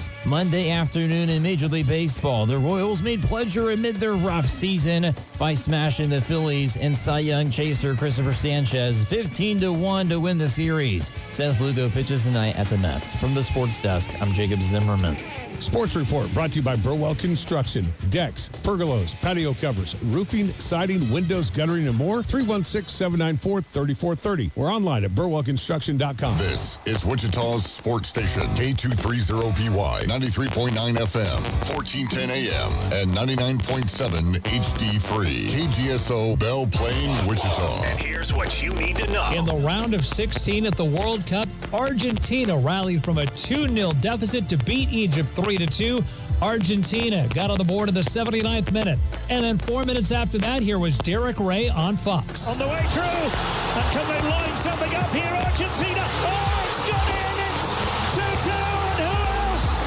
Royals. Monday afternoon in Major League Baseball, the Royals made pleasure amid their rough season by smashing the Phillies and Cy Young chaser Christopher Sanchez 15-1 to win the series. Seth Lugo pitches tonight at the Mets. From the Sports Desk, I'm Jacob Zimmerman. Sports Report brought to you by Burwell Construction. Decks, pergolas, patio covers, roofing, siding, windows, guttering, and more. 316-794-3430. We're online at burwellconstruction.com. This is Wichita's sports station, K230BY, 93.9 FM, 1410 AM, and 99.7 HD3. KGSO, Belle Plaine, Wichita. And here's what you need to know. In the round of 16 at the World Cup, Argentina rallied from a 2-0 deficit to beat Egypt 3-2. Argentina got on the board in the 79th minute. And then 4 minutes after that, here was Derek Ray on Fox. On the way through. And can they line something up here? Argentina. Oh, it's got in. It's 2-2. And who else?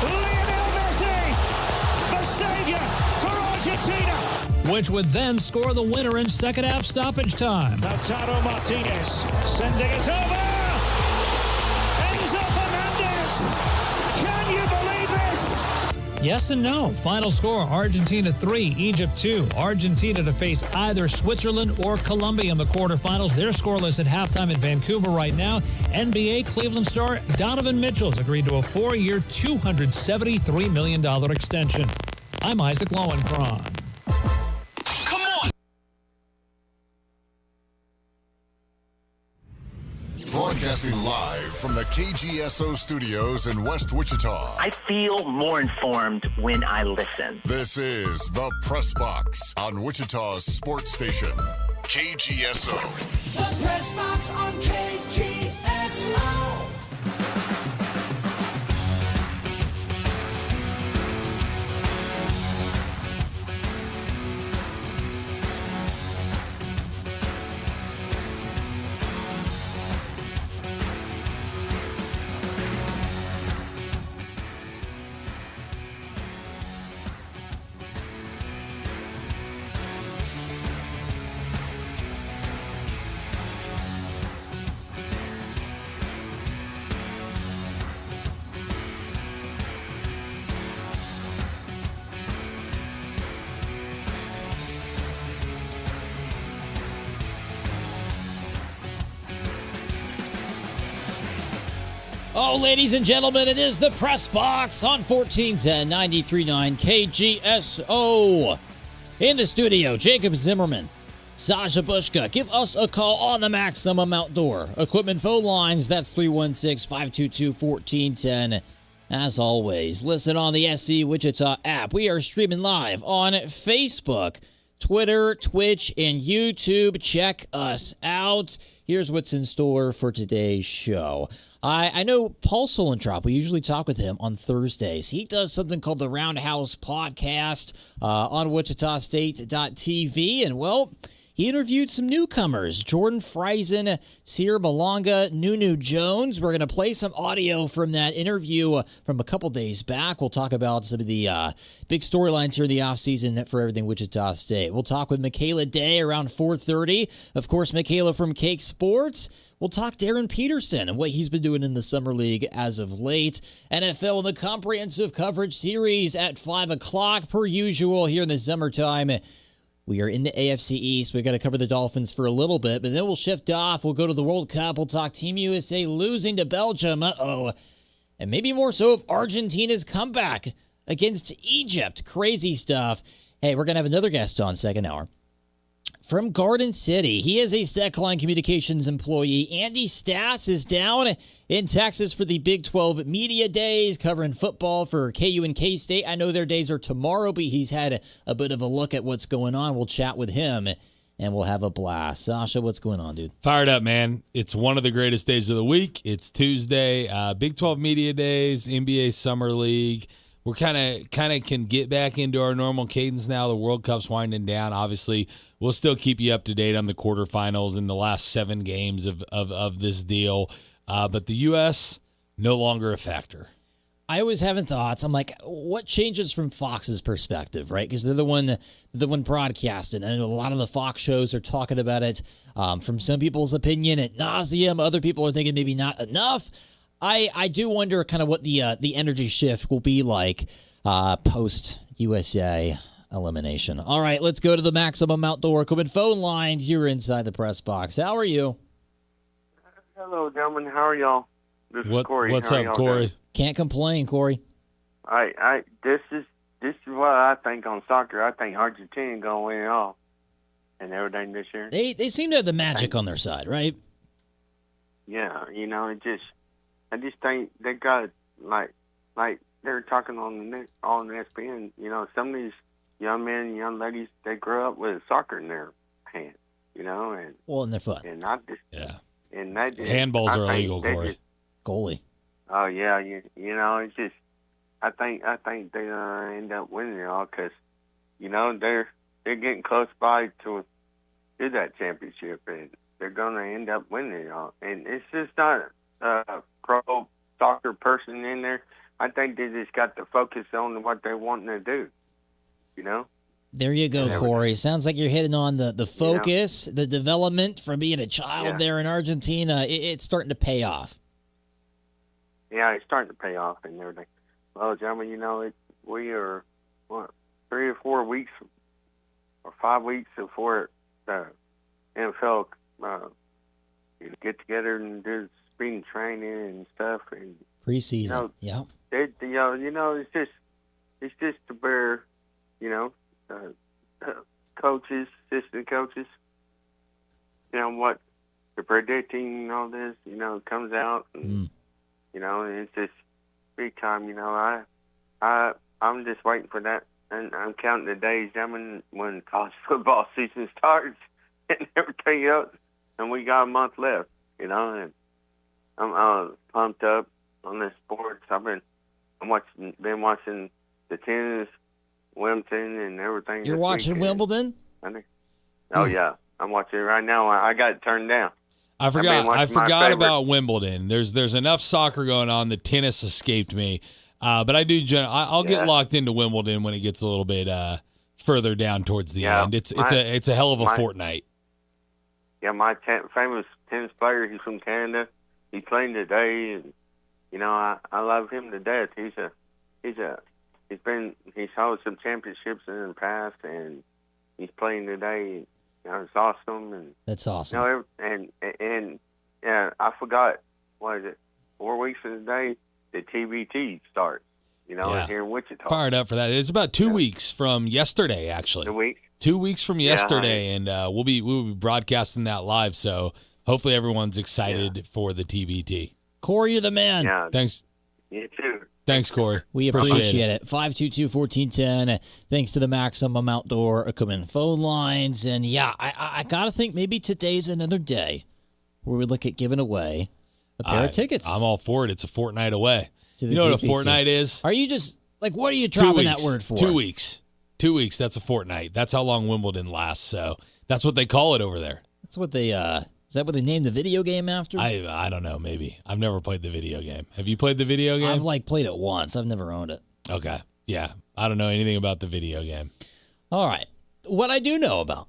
Lionel Messi, the savior for Argentina. Which would then score the winner in second half stoppage time. Lautaro Martinez sending it over. Enzo Fernandez. Can you believe this? Yes and no. Final score, Argentina 3, Egypt 2. Argentina to face either Switzerland or Colombia in the quarterfinals. They're scoreless at halftime in Vancouver right now. NBA Cleveland star Donovan Mitchell's agreed to a 4-year, $273 million extension. I'm Isaac Lowenkron. Broadcasting live from the KGSO studios in West Wichita. I feel more informed when I listen. This is the Press Box on Wichita's sports station, KGSO. The Press Box on KGSO. Oh, ladies and gentlemen, it is the Press Box on 1410 93.9 KGSO. In the studio, Jacob Zimmerman, Sasha Bushka. Give us a call on the Maximum Outdoor Equipment phone lines. That's 316-522-1410. As always, listen on the SC Wichita app. We are streaming live on Facebook, Twitter, Twitch, and YouTube. Check us out. Here's what's in store for today's show. I know Paul Solentrop. We usually talk with him on Thursdays. He does something called the Roundhouse Podcast on WichitaState.tv. And, well, he interviewed some newcomers, Jordan Friesen, Sierra Malonga, Nunu Jones. We're going to play some audio from that interview from a couple days back. We'll talk about some of the big storylines here in the offseason for everything Wichita State. We'll talk with Micaela Dea around 4:30. Of course, Micaela from Cake Sports. We'll talk Darren Peterson and what he's been doing in the Summer League as of late. NFL and the Comprehensive Coverage Series at 5 o'clock per usual here in the summertime. We are in the AFC East. We've got to cover the Dolphins for a little bit, but then we'll shift off. We'll go to the World Cup. We'll talk Team USA losing to Belgium. Uh-oh. And maybe more so of Argentina's comeback against Egypt. Crazy stuff. Hey, we're going to have another guest on second hour. From Garden City, he is a Stackline Communications employee. Andy Stats is down in Texas for the Big 12 Media Days, covering football for KU and K-State. I know their days are tomorrow, but he's had a bit of a look at what's going on. We'll chat with him, and we'll have a blast. Sasha, what's going on, dude? Fired up, man. It's one of the greatest days of the week. It's Tuesday, Big 12 Media Days, NBA Summer League. We're kind of can get back into our normal cadence now. The World Cup's winding down. Obviously, we'll still keep you up to date on the quarterfinals and the last 7 games of this deal. But the U.S., no longer a factor. I always having thoughts. I'm like, what changes from Fox's perspective, right? Because they're the one broadcasting, and a lot of the Fox shows are talking about it. From some people's opinion, ad nauseum. Other people are thinking maybe not enough. I do wonder kind of what the energy shift will be like post USA elimination. All right, let's go to the Maximum Outdoor Equipment phone lines. You're inside the press box. How are you? Hello, gentlemen. How are y'all? This is Corey. What's How up, y'all Corey? doing? Can't complain, Corey. This is what I think on soccer. I think Argentina gonna win it all and everything this year. They seem to have the magic on their side, right? Yeah, I just think they got like they're talking on the ESPN. Some of these young men, young ladies, they grow up with soccer in their hand. And they're fun. And I just and they just, Handballs I are think illegal, they Corey. just- Goalie. Oh yeah, it's just I think they end up winning it all because they're getting close by to that championship and they're gonna end up winning it all. And it's just not a pro soccer person in there. I think they just got to focus on what they're wanting to do. There you go, Corey. Sounds like you're hitting on the focus, the development from being a child there in Argentina. It's starting to pay off. Yeah, it's starting to pay off and everything. Well, gentlemen, we are 3 or 4 weeks or 5 weeks before the NFL get together and do spring training and stuff. And preseason, it's just to bear, coaches, assistant coaches, what they're predicting and all this, comes out and. It's just big time. I'm just waiting for that, and I'm counting the days, when college football season starts and everything else, and we got a month left. And I'm pumped up on the sports. I've been watching the tennis, Wimbledon, and everything. You're watching Wimbledon? Oh yeah, I'm watching it right now. I got it turned down. I forgot about Wimbledon. There's enough soccer going on. The tennis escaped me, but I do. I'll get locked into Wimbledon when it gets a little bit further down towards the end. It's a hell of a fortnight. Yeah, my famous tennis player. He's from Canada. He's playing today, and I love him to death. He's held some championships in the past, and he's playing today. It's awesome, and that's awesome. And I forgot. What is it? 4 weeks from today, the TBT starts. Here in Wichita. Fired up for that. It's about 2 weeks from yesterday, actually. 2 weeks. 2 weeks from yesterday, and we'll be broadcasting that live. So hopefully everyone's excited for the TBT. Corey, you're the man. Yeah. Thanks. You too. Thanks, Corey. We appreciate it. 522-1410. Thanks to the Maximum Outdoor Equipment phone lines. And, I got to think maybe today's another day where we look at giving away a pair of tickets. I'm all for it. It's a fortnight away. You know what a fortnight is? Are you just, what are you dropping that word for? 2 weeks. 2 weeks, that's a fortnight. That's how long Wimbledon lasts. So that's what they call it over there. That's what they is that what they named the video game after? I don't know, maybe. I've never played the video game. Have you played the video game? I've played it once. I've never owned it. Okay. Yeah. I don't know anything about the video game. All right. What I do know about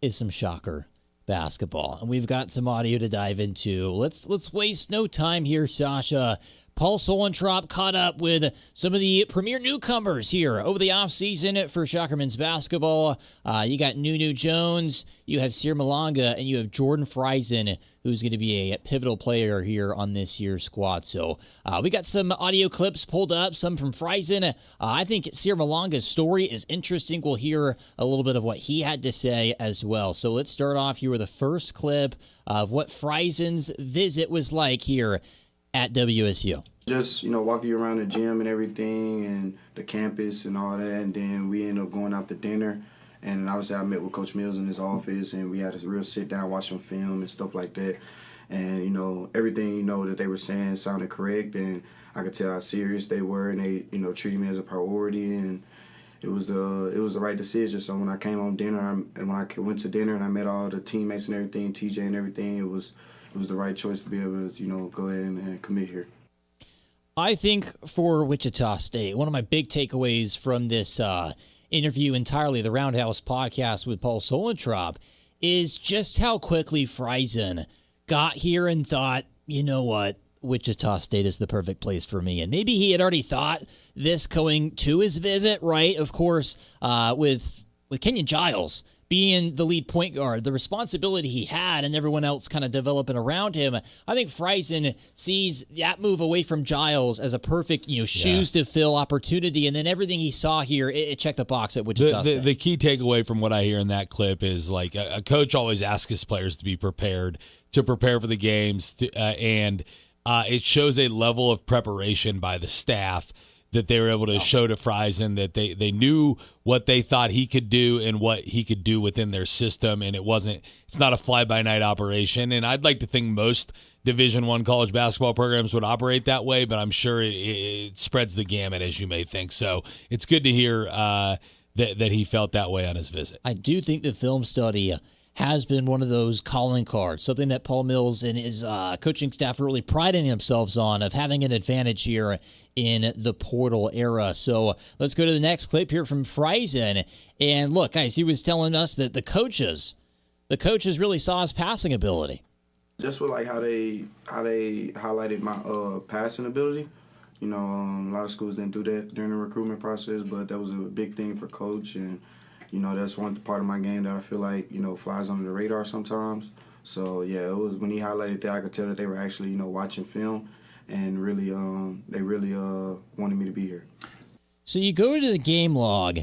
is some Shocker basketball, and we've got some audio to dive into. Let's waste no time here, Sasha. Paul Solentrop caught up with some of the premier newcomers here over the offseason for Shocker men's basketball. You got Nunu Jones, you have Sir Malanga, and you have Jordan Friesen, who's going to be a pivotal player here on this year's squad. So we got some audio clips pulled up, some from Friesen. I think Sir Malanga's story is interesting. We'll hear a little bit of what he had to say as well. So let's start off here with the first clip of what Friesen's visit was like here at WSU. Just, walking you around the gym and everything and the campus and all that. And then we ended up going out to dinner. And obviously I met with Coach Mills in his office and we had a real sit down, watch some film and stuff like that. And, everything, that they were saying sounded correct. And I could tell how serious they were and they, treated me as a priority. And it was the right decision. So when I came home dinner and when I went to dinner and I met all the teammates and everything, TJ and everything, it was the right choice to be able to, go ahead and commit here. I think for Wichita State, one of my big takeaways from this interview entirely, the Roundhouse podcast with Paul Solentrop, is just how quickly Friesen got here and thought, you know what, Wichita State is the perfect place for me. And maybe he had already thought this going to his visit, right? Of course, with Kenyon Giles being the lead point guard, the responsibility he had and everyone else kind of developing around him, I think Friesen sees that move away from Giles as a perfect, shoes to fill opportunity. And then everything he saw here, it checked the box at Wichita State. The key takeaway from what I hear in that clip is like a coach always asks his players to be prepared, to prepare for the games, and it shows a level of preparation by the staff that they were able to show to Friesen, that they knew what they thought he could do and what he could do within their system, and it's not a fly-by-night operation. And I'd like to think most Division I college basketball programs would operate that way, but I'm sure it spreads the gamut, as you may think. So it's good to hear that he felt that way on his visit. I do think the film study has been one of those calling cards, something that Paul Mills and his coaching staff are really priding themselves on, of having an advantage here in the portal era. So let's go to the next clip here from Friesen. And look, guys, he was telling us that the coaches really saw his passing ability. Just with like how they highlighted my passing ability. A lot of schools didn't do that during the recruitment process, but that was a big thing for coach. And that's one part of my game that I feel like, flies under the radar sometimes. So, yeah, it was when he highlighted that, I could tell that they were actually, watching film and really, they really wanted me to be here. So you go to the game log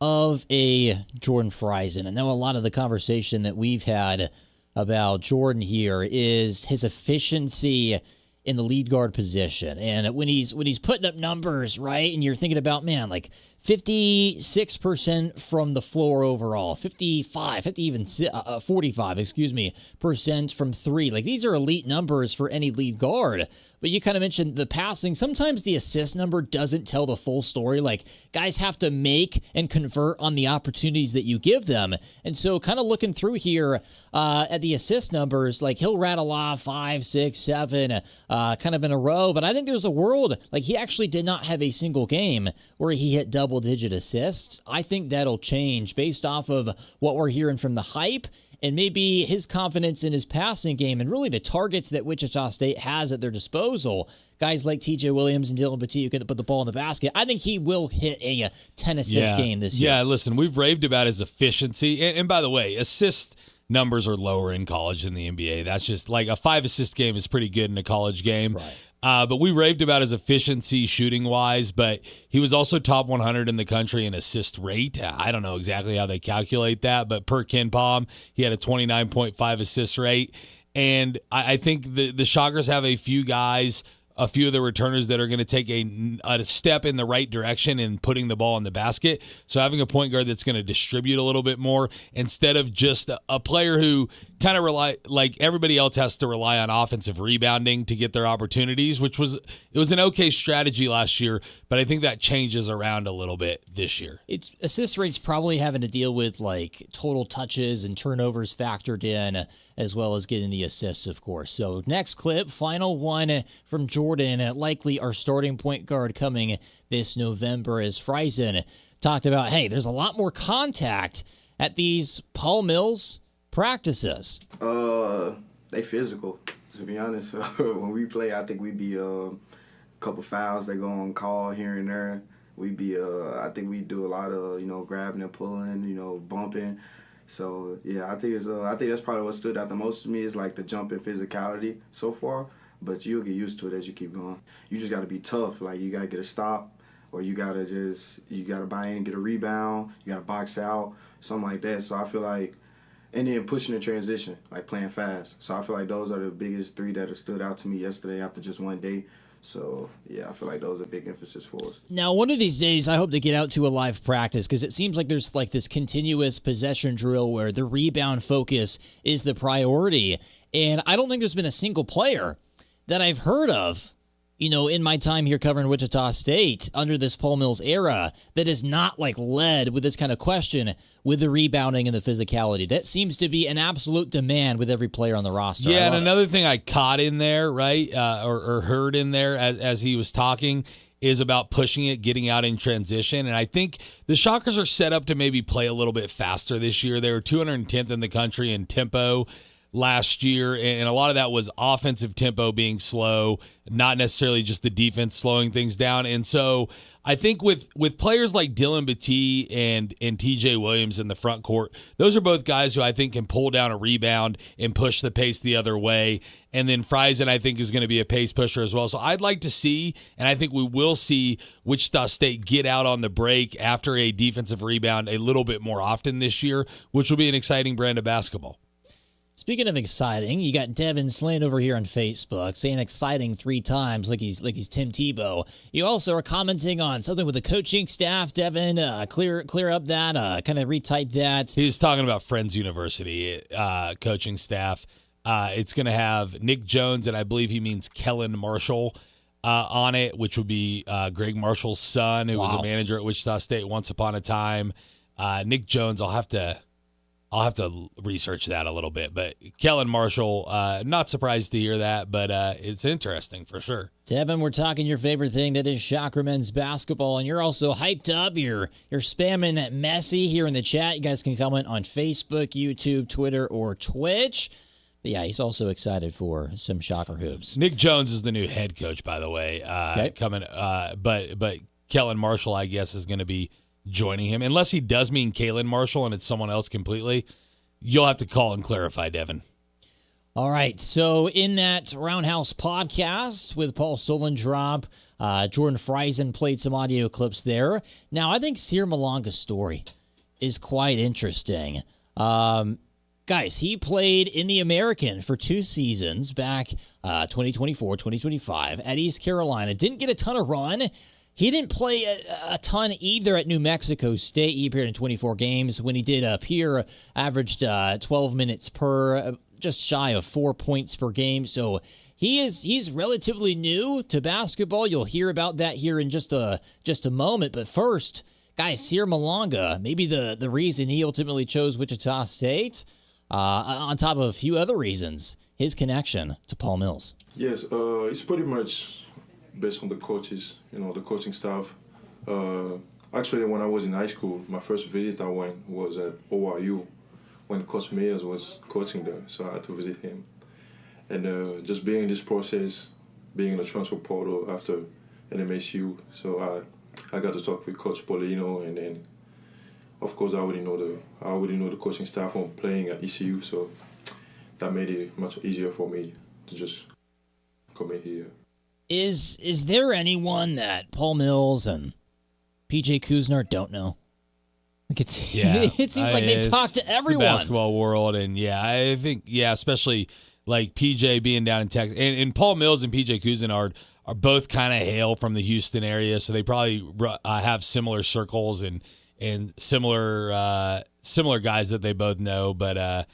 of a Jordan Friesen. I know a lot of the conversation that we've had about Jordan here is his efficiency in the lead guard position. And when he's putting up numbers, right, and you're thinking about, man, like 56% from the floor overall, 45% from three. Like, these are elite numbers for any lead guard. But you kind of mentioned the passing. Sometimes the assist number doesn't tell the full story. Like, guys have to make and convert on the opportunities that you give them. And so kind of looking through here at the assist numbers, like he'll rattle off 5, 6, 7 kind of in a row. But I think there's a world, like he actually did not have a single game where he hit double-digit assists. I think that'll change based off of what we're hearing from the hype and maybe his confidence in his passing game and really the targets that Wichita State has at their disposal. Guys like TJ Williams and Dylan Petit who can put the ball in the basket. I think he will hit a 10-assist game this year. Yeah, listen, we've raved about his efficiency. And by the way, assist numbers are lower in college than the NBA. That's just like a 5-assist game is pretty good in a college game. Right. But we raved about his efficiency shooting-wise, but he was also top 100 in the country in assist rate. I don't know exactly how they calculate that, but per KenPom, he had a 29.5 assist rate. And I think the Shockers have a few guys, a few of the returners that are going to take a step in the right direction in putting the ball in the basket. So having a point guard that's going to distribute a little bit more instead of just a player who kind of rely, like everybody else has to rely on offensive rebounding to get their opportunities, it was an okay strategy last year, but I think that changes around a little bit this year. It's assist rates probably having to deal with like total touches and turnovers factored in, as well as getting the assists, of course. So next clip, final one from Jordan, likely our starting point guard coming this November, as Friesen talked about, hey, there's a lot more contact at these Paul Mills practices. They physical, to be honest. When we play, I think we be a couple fouls that go on call here and there. We be I think we do a lot of grabbing and pulling, bumping. So yeah, I think that's probably what stood out the most to me is like the jump in physicality so far. But you'll get used to it as you keep going. You just got to be tough. Like you got to get a stop, or you got to buy in and get a rebound. You got to box out, something like that. So I feel like, and then pushing the transition, like playing fast. So I feel like those are the biggest three that have stood out to me yesterday after just one day. So, yeah, I feel like those are big emphasis for us. Now, one of these days, I hope to get out to a live practice because it seems like there's like this continuous possession drill where the rebound focus is the priority. And I don't think there's been a single player that I've heard of, in my time here covering Wichita State under this Paul Mills era that is not like led with this kind of question with the rebounding and the physicality. That seems to be an absolute demand with every player on the roster. Yeah, and another thing I caught in there, right, or heard in there as he was talking is about pushing it, getting out in transition. And I think the Shockers are set up to maybe play a little bit faster this year. They were 210th in the country in tempo. last year, and a lot of that was offensive tempo being slow, not necessarily just the defense slowing things down. And so I think with players like Dylan Battie and TJ Williams in the front court, those are both guys who I think can pull down a rebound and push the pace the other way. And then Friesen, I think, is going to be a pace pusher as well. So I'd like to see, and I think we will see, Wichita State get out on the break after a defensive rebound a little bit more often this year, which will be an exciting brand of basketball. Speaking of exciting, you got Devin Slane over here on Facebook saying exciting 3 times like he's Tim Tebow. You also are commenting on something with the coaching staff. Devin, clear up that, kind of retype that. He's talking about Friends University coaching staff. It's going to have Nick Jones, and I believe he means Kellen Marshall on it, which would be Greg Marshall's son, who was a manager at Wichita State once upon a time. Nick Jones, I'll have to research that a little bit. But Kellen Marshall, not surprised to hear that, but it's interesting for sure. Devin, we're talking your favorite thing, that is Shocker men's basketball, and you're also hyped up. You're spamming Messi here in the chat. You guys can comment on Facebook, YouTube, Twitter, or Twitch. But yeah, he's also excited for some Shocker hoops. Nick Jones is the new head coach, by the way, coming. But Kellen Marshall, I guess, is going to be joining him, unless he does mean Kalen Marshall and it's someone else completely. You'll have to call and clarify, Devin. All right, so in that Roundhouse podcast with Paul Solendrop, Jordan Friesen played some audio clips there. Now, I think Sear Malanga's story is quite interesting. Guys, he played in the American for 2 seasons back 2024, 2025 at East Carolina. Didn't get a ton of run. He didn't play a ton either at New Mexico State. He appeared in 24 games. When he did appear, averaged 12 minutes per, just shy of 4 points per game. So he's relatively new to basketball. You'll hear about that here in just a moment. But first, guys, Sear Malanga, maybe the reason he ultimately chose Wichita State, on top of a few other reasons, his connection to Paul Mills. Yes, it's pretty much based on the coaches, the coaching staff. Actually, when I was in high school, my first visit I went was at ORU when Coach Mills was coaching there, so I had to visit him. And just being in this process, being in the transfer portal after NMSU, so I got to talk with Coach Polino, and then, of course, I already know the coaching staff from playing at ECU, so that made it much easier for me to just come in here. Is there anyone that Paul Mills and PJ Kuzner don't know? Like it seems like they talk to everyone. The basketball world, and I think especially like PJ being down in Texas, and Paul Mills and PJ Kuzner are both kind of hail from the Houston area, so they probably have similar circles and similar guys that they both know. But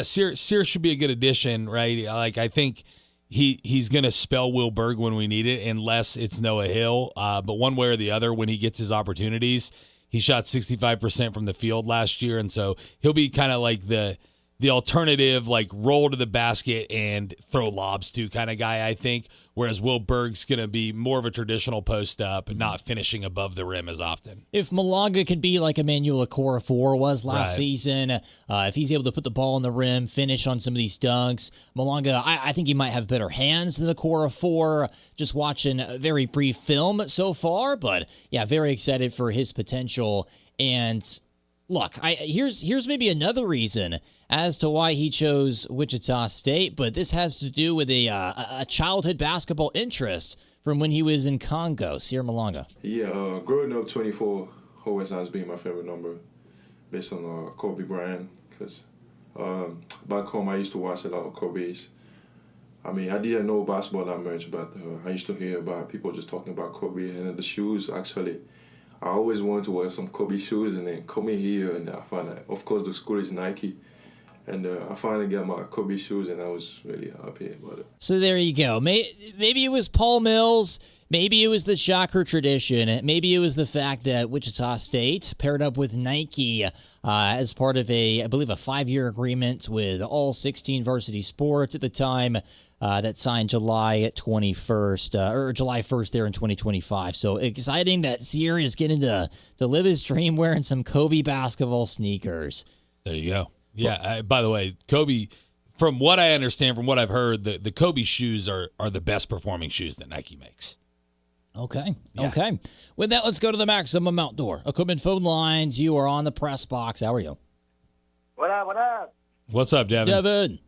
Sear should be a good addition, right? Like I think he's going to spell Will Berg when we need it, unless it's Noah Hill. But one way or the other, when he gets his opportunities, he shot 65% from the field last year, and so he'll be kind of like the alternative, like roll to the basket and throw lobs to kind of guy, I think. Whereas Will Berg's going to be more of a traditional post up and not finishing above the rim as often. If Malanga could be like Emmanuel Okorafor was last season, if he's able to put the ball on the rim, finish on some of these dunks, Malanga, I think he might have better hands than Okorafor. Just watching a very brief film so far, but very excited for his potential. And look, here's maybe another reason as to why he chose Wichita State, but this has to do with a childhood basketball interest from when he was in Congo. Sear Malanga. Yeah, growing up, 24 always has been my favorite number, based on Kobe Bryant, because back home I used to watch a lot of Kobe's. I mean, I didn't know basketball that much, but I used to hear about people just talking about Kobe, and the shoes, actually. I always wanted to wear some Kobe shoes, and then come in here, and I found that, of course, the school is Nike. And I finally got my Kobe shoes, and I was really happy about it. So there you go. Maybe it was Paul Mills. Maybe it was the Shocker tradition. Maybe it was the fact that Wichita State paired up with Nike as part of I believe, a 5-year agreement with all 16 varsity sports at the time that signed July 21st, or July 1st there in 2025. So exciting that Sear is getting to live his dream wearing some Kobe basketball sneakers. There you go. Yeah, by the way, Kobe, from what I understand, from what I've heard, the Kobe shoes are the best performing shoes that Nike makes. Okay. Yeah. Okay. With that, let's go to the Maximum Outdoor Equipment phone lines. You are on the press box. How are you? What up? What up? What's up, Devin? Devin.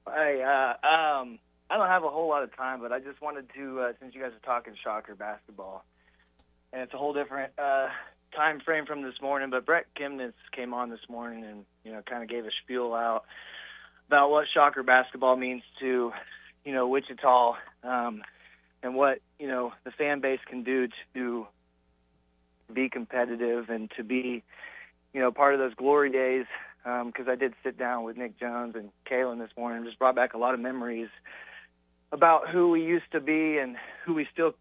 Hey, I don't have a whole lot of time, but I just wanted to, since you guys are talking Shocker basketball, and it's a whole different time frame from this morning, but Brett Kimnitz came on this morning and, kind of gave a spiel out about what Shocker basketball means to, Wichita, and what, the fan base can do to be competitive and to be, part of those glory days. Because I did sit down with Nick Jones and Kalen this morning and just brought back a lot of memories about who we used to be and who we still,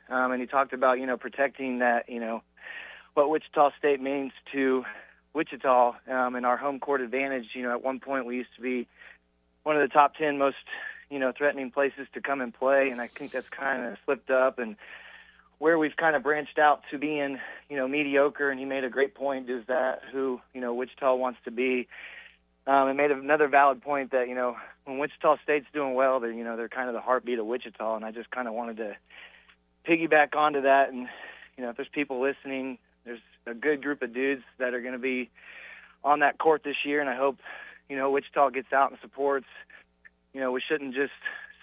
and he talked about, protecting that, what Wichita State means to Wichita and our home court advantage. At one point we used to be one of the top 10 most, threatening places to come and play, and I think that's kind of slipped up, and where we've kind of branched out to being, mediocre, and he made a great point, is that who, Wichita wants to be. And made another valid point that, when Wichita State's doing well, they're kind of the heartbeat of Wichita, and I just kind of wanted to piggyback onto that. And, if there's people listening, there's a good group of dudes that are going to be on that court this year, and I hope, Wichita gets out and supports. We shouldn't just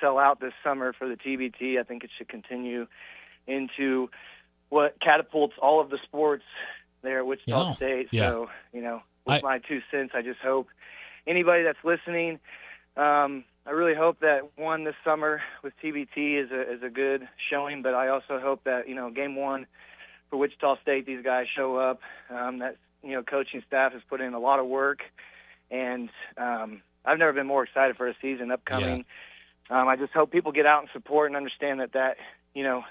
sell out this summer for the TBT. I think it should continue into what catapults all of the sports there at Wichita State. Yeah. So, with my 2 cents, I just hope anybody that's listening, I really hope that this summer with TBT is a good showing, but I also hope that, game one for Wichita State, these guys show up, that, coaching staff has put in a lot of work, and I've never been more excited for a season upcoming. Yeah. I just hope people get out and support and understand that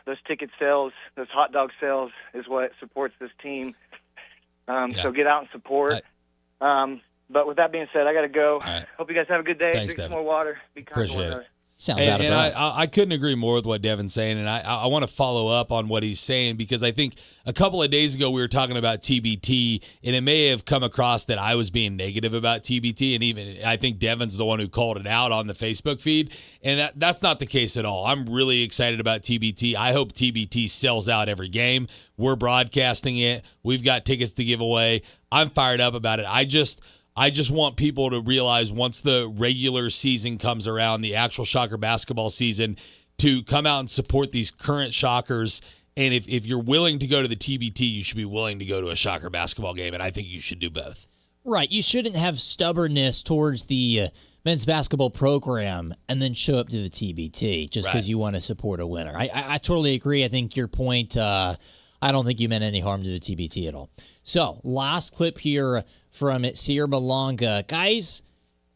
those ticket sales, those hot dog sales is what supports this team. So get out and support. But with that being said, I got to go. Right. Hope you guys have a good day. Thanks, Drink some Devin. more water. Be kind to one Appreciate another. it. Sounds out of breath. I couldn't agree more with what Devin's saying, and I want to follow up on what he's saying, because I think a couple of days ago we were talking about TBT, and it may have come across that I was being negative about TBT, and even I think Devin's the one who called it out on the Facebook feed, and that's not the case at all. I'm really excited about TBT. I hope TBT sells out every game. We're broadcasting it. We've got tickets to give away. I'm fired up about it. I just want people to realize, once the regular season comes around, the actual Shocker basketball season, to come out and support these current Shockers. And if you're willing to go to the TBT, you should be willing to go to a Shocker basketball game, and I think you should do both. Right. You shouldn't have stubbornness towards the men's basketball program and then show up to the TBT just because you want to support a winner. I totally agree. I think your point, I don't think you meant any harm to the TBT at all. So, last clip here from Sierra Malanga. Guys,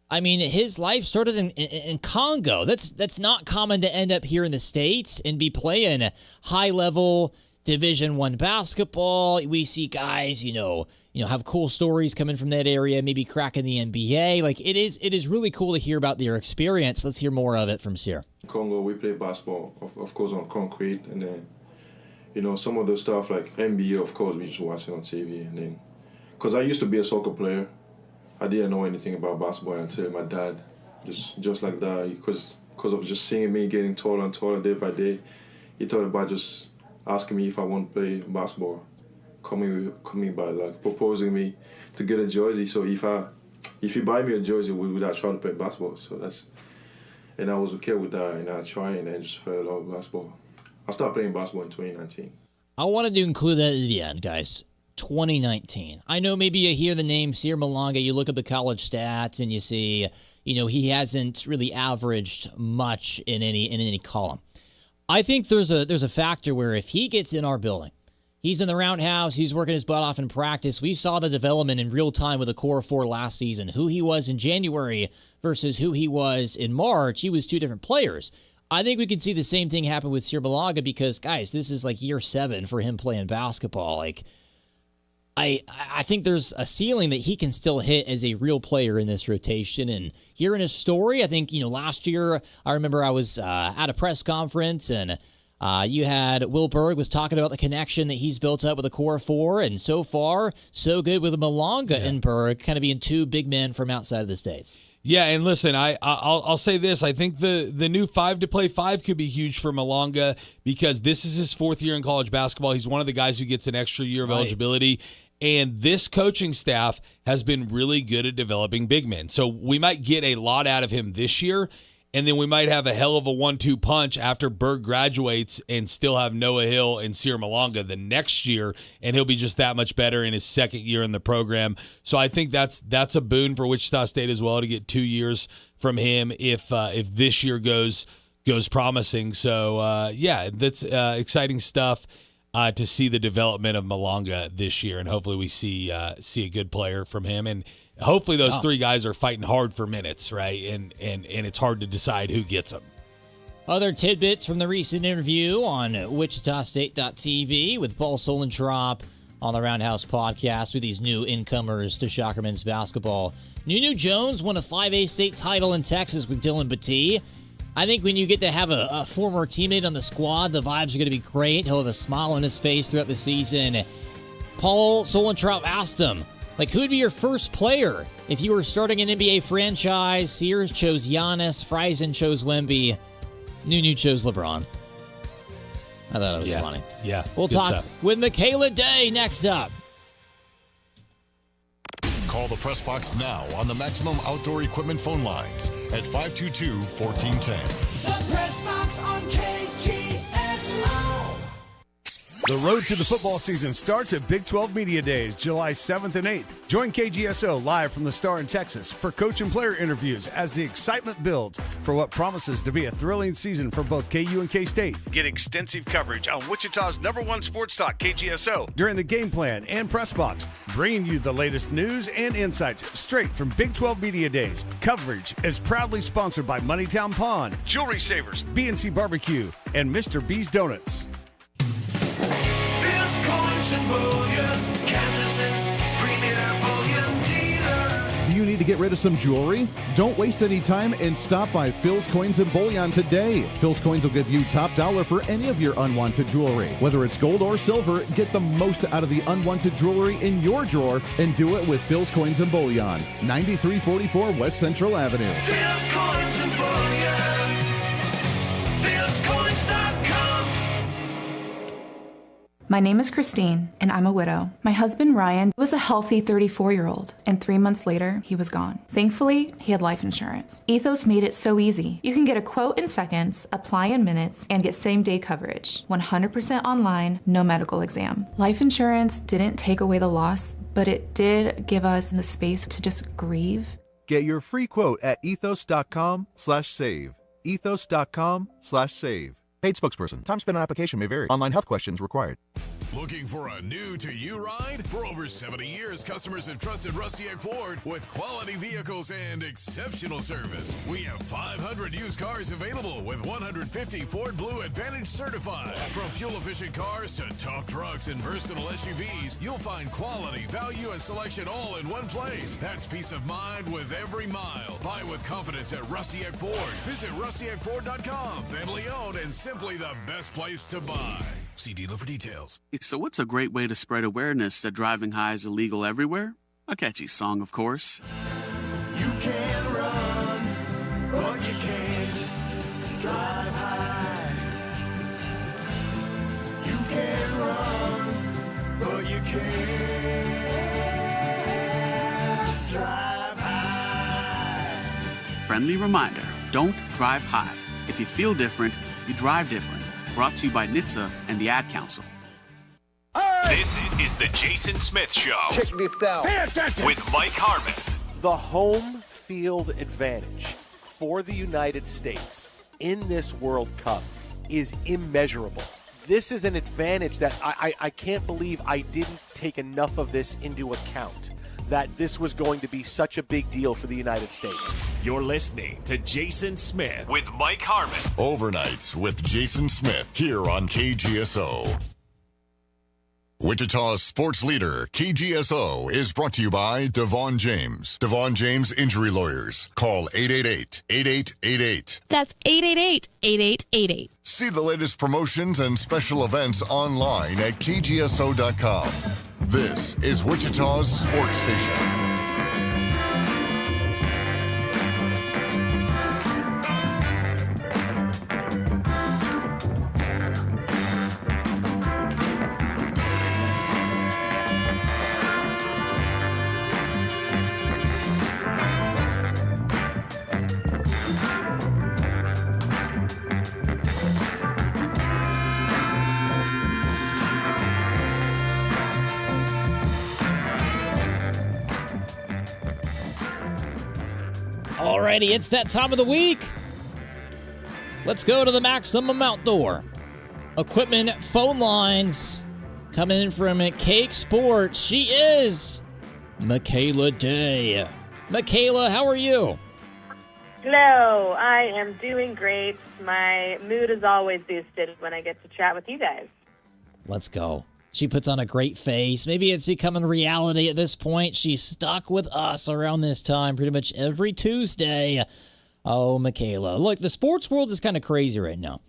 I mean, his life started in Congo. That's not common to end up here in the States and be playing high-level Division I basketball. We see guys, have cool stories coming from that area, maybe cracking the NBA. Like, it is really cool to hear about their experience. Let's hear more of it from Sierra. In Congo, we play basketball, of course, on concrete, and then, some of the stuff like NBA, of course, we just watch it on TV, and then, because I used to be a soccer player, I didn't know anything about basketball until my dad, just like that, because of just seeing me getting taller and taller day by day, he thought about just asking me if I want to play basketball, coming by, like, proposing me to get a jersey. So if he buy me a jersey, would I try to play basketball? So and I was okay with that, and I tried, and I just fell in love with basketball. I started playing basketball in 2019. I wanted to include that at the end, guys. 2019. I know maybe you hear the name Sierra Malanga, you look at the college stats, and you see, he hasn't really averaged much in any column. I think there's a factor where if he gets in our building, he's in the roundhouse, he's working his butt off in practice. We saw the development in real time with the core four last season, who he was in January versus who he was in March. He was two different players. I think we could see the same thing happen with Sierra Malanga because, guys, this is like year 7 for him playing basketball. Like, I think there's a ceiling that he can still hit as a real player in this rotation. And hearing his story, I think, last year, I remember I was at a press conference and You had Will Berg was talking about the connection that he's built up with the core four, and so far, so good with Malonga and Berg, kind of being two big men from outside of the States. Yeah, and listen, I'll say this. I think the new 5 to play 5 could be huge for Malonga because this is his 4th year in college basketball. He's one of the guys who gets an extra year of eligibility. And this coaching staff has been really good at developing big men. So we might get a lot out of him this year, and then we might have a hell of a 1-2 punch after Berg graduates and still have Noah Hill and Seer Malonga the next year, and he'll be just that much better in his 2nd year in the program. So I think that's a boon for Wichita State as well to get 2 years from him if this year goes promising. So, that's exciting stuff. To see the development of Malonga this year, and hopefully we see a good player from him, and hopefully those 3 guys are fighting hard for minutes, right? And it's hard to decide who gets them. Other tidbits from the recent interview on WichitaState.tv with Paul Solentrop on the Roundhouse Podcast with these new incomers to Shocker men's basketball. Nunu Jones won a 5A state title in Texas with Dylan Batee. I think when you get to have a former teammate on the squad, the vibes are going to be great. He'll have a smile on his face throughout the season. Paul Solentrop asked him, who'd be your first player if you were starting an NBA franchise? Sears chose Giannis, Friesen chose Wemby, Nunu chose LeBron. I thought it was funny. Yeah, we'll talk with Micaela Dea next up. Call the Press Box now on the Maximum Outdoor Equipment phone lines at 522-1410. The Press Box on KGSO. The road to the football season starts at Big 12 Media Days, July 7th and 8th. Join KGSO live from the Star in Texas for coach and player interviews as the excitement builds for what promises to be a thrilling season for both KU and K-State. Get extensive coverage on Wichita's #1 sports talk, KGSO, during the game plan and press box, bringing you the latest news and insights straight from Big 12 Media Days. Coverage is proudly sponsored by Moneytown Pawn, Jewelry Savers, BNC Barbecue, and Mr. B's Donuts. Coins and bullion, Kansas's premier bullion dealer. Do you need to get rid of some jewelry? Don't waste any time and stop by Phil's Coins and Bullion today. Phil's Coins will give you top dollar for any of your unwanted jewelry. Whether it's gold or silver, get the most out of the unwanted jewelry in your drawer and do it with Phil's Coins and Bullion, 9344 West Central Avenue. Phil's Coins and Bullion. Phil'sCoins.com. My name is Christine, and I'm a widow. My husband, Ryan, was a healthy 34-year-old, and 3 months later, he was gone. Thankfully, he had life insurance. Ethos made it so easy. You can get a quote in seconds, apply in minutes, and get same-day coverage. 100% online, no medical exam. Life insurance didn't take away the loss, but it did give us the space to just grieve. Get your free quote at ethos.com/save. Ethos.com/save. Paid spokesperson. Time spent on application may vary. Online health questions required. Looking for a new-to-you ride? For over 70 years, customers have trusted Rusty Egg Ford with quality vehicles and exceptional service. We have 500 used cars available with 150 Ford Blue Advantage certified. From fuel-efficient cars to tough trucks and versatile SUVs, you'll find quality, value, and selection all in one place. That's peace of mind with every mile. Buy with confidence at Rusty Egg Ford. Visit rustyeggford.com. Family owned and simply the best place to buy. See dealer for details. So what's a great way to spread awareness that driving high is illegal everywhere? A catchy song, of course. You can run, but you can't drive high. You can run, but you can't drive high. Friendly reminder, don't drive high. If you feel different, you drive different. Brought to you by NHTSA and the Ad Council. This is the Jason Smith Show. Check this out. Pay attention. With Mike Harmon. The home field advantage for the United States in this World Cup is immeasurable. This is an advantage that I can't believe I didn't take enough of this into account, that this was going to be such a big deal for the United States. You're listening to Jason Smith with Mike Harmon. Overnights with Jason Smith here on KGSO. Wichita's sports leader, KGSO, is brought to you by Devon James. Devon James Injury Lawyers. Call 888-8888. That's 888-8888. See the latest promotions and special events online at KGSO.com. This is Wichita's sports station. Alrighty, it's that time of the week. Let's go to the Maximum Outdoor Equipment phone lines. Coming in from Cake Sports, she is Micaela Dea. Micaela, how are you? Hello, I am doing great. My mood is always boosted when I get to chat with you guys. Let's go. She puts on a great face. Maybe it's becoming reality at this point. She's stuck with us around this time pretty much every Tuesday. Oh, Micaela. Look, the sports world is kind of crazy right now.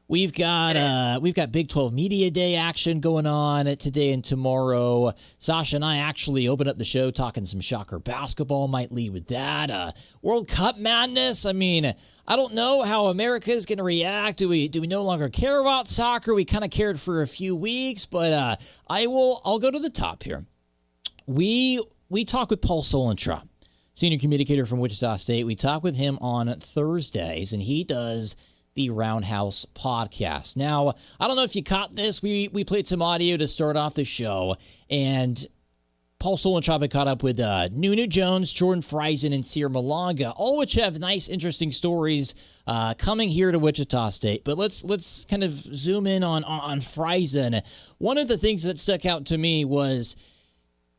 We've got Big 12 Media Day action going on today and tomorrow. Sasha and I actually opened up the show talking some Shocker basketball. Might lead with that. World Cup madness. I mean, I don't know how America is going to react. Do we no longer care about soccer? We kind of cared for a few weeks, but I'll go to the top here. We talk with Paul Solentra, senior communicator from Wichita State. We talk with him on Thursdays, and he does the Roundhouse podcast. Now, I don't know if you caught this. We played some audio to start off the show, and Paul Solentra caught up with Nunu Jones, Jordan Friesen, and Sear Malanga, all which have nice, interesting stories coming here to Wichita State. But let's kind of zoom in on Friesen. One of the things that stuck out to me was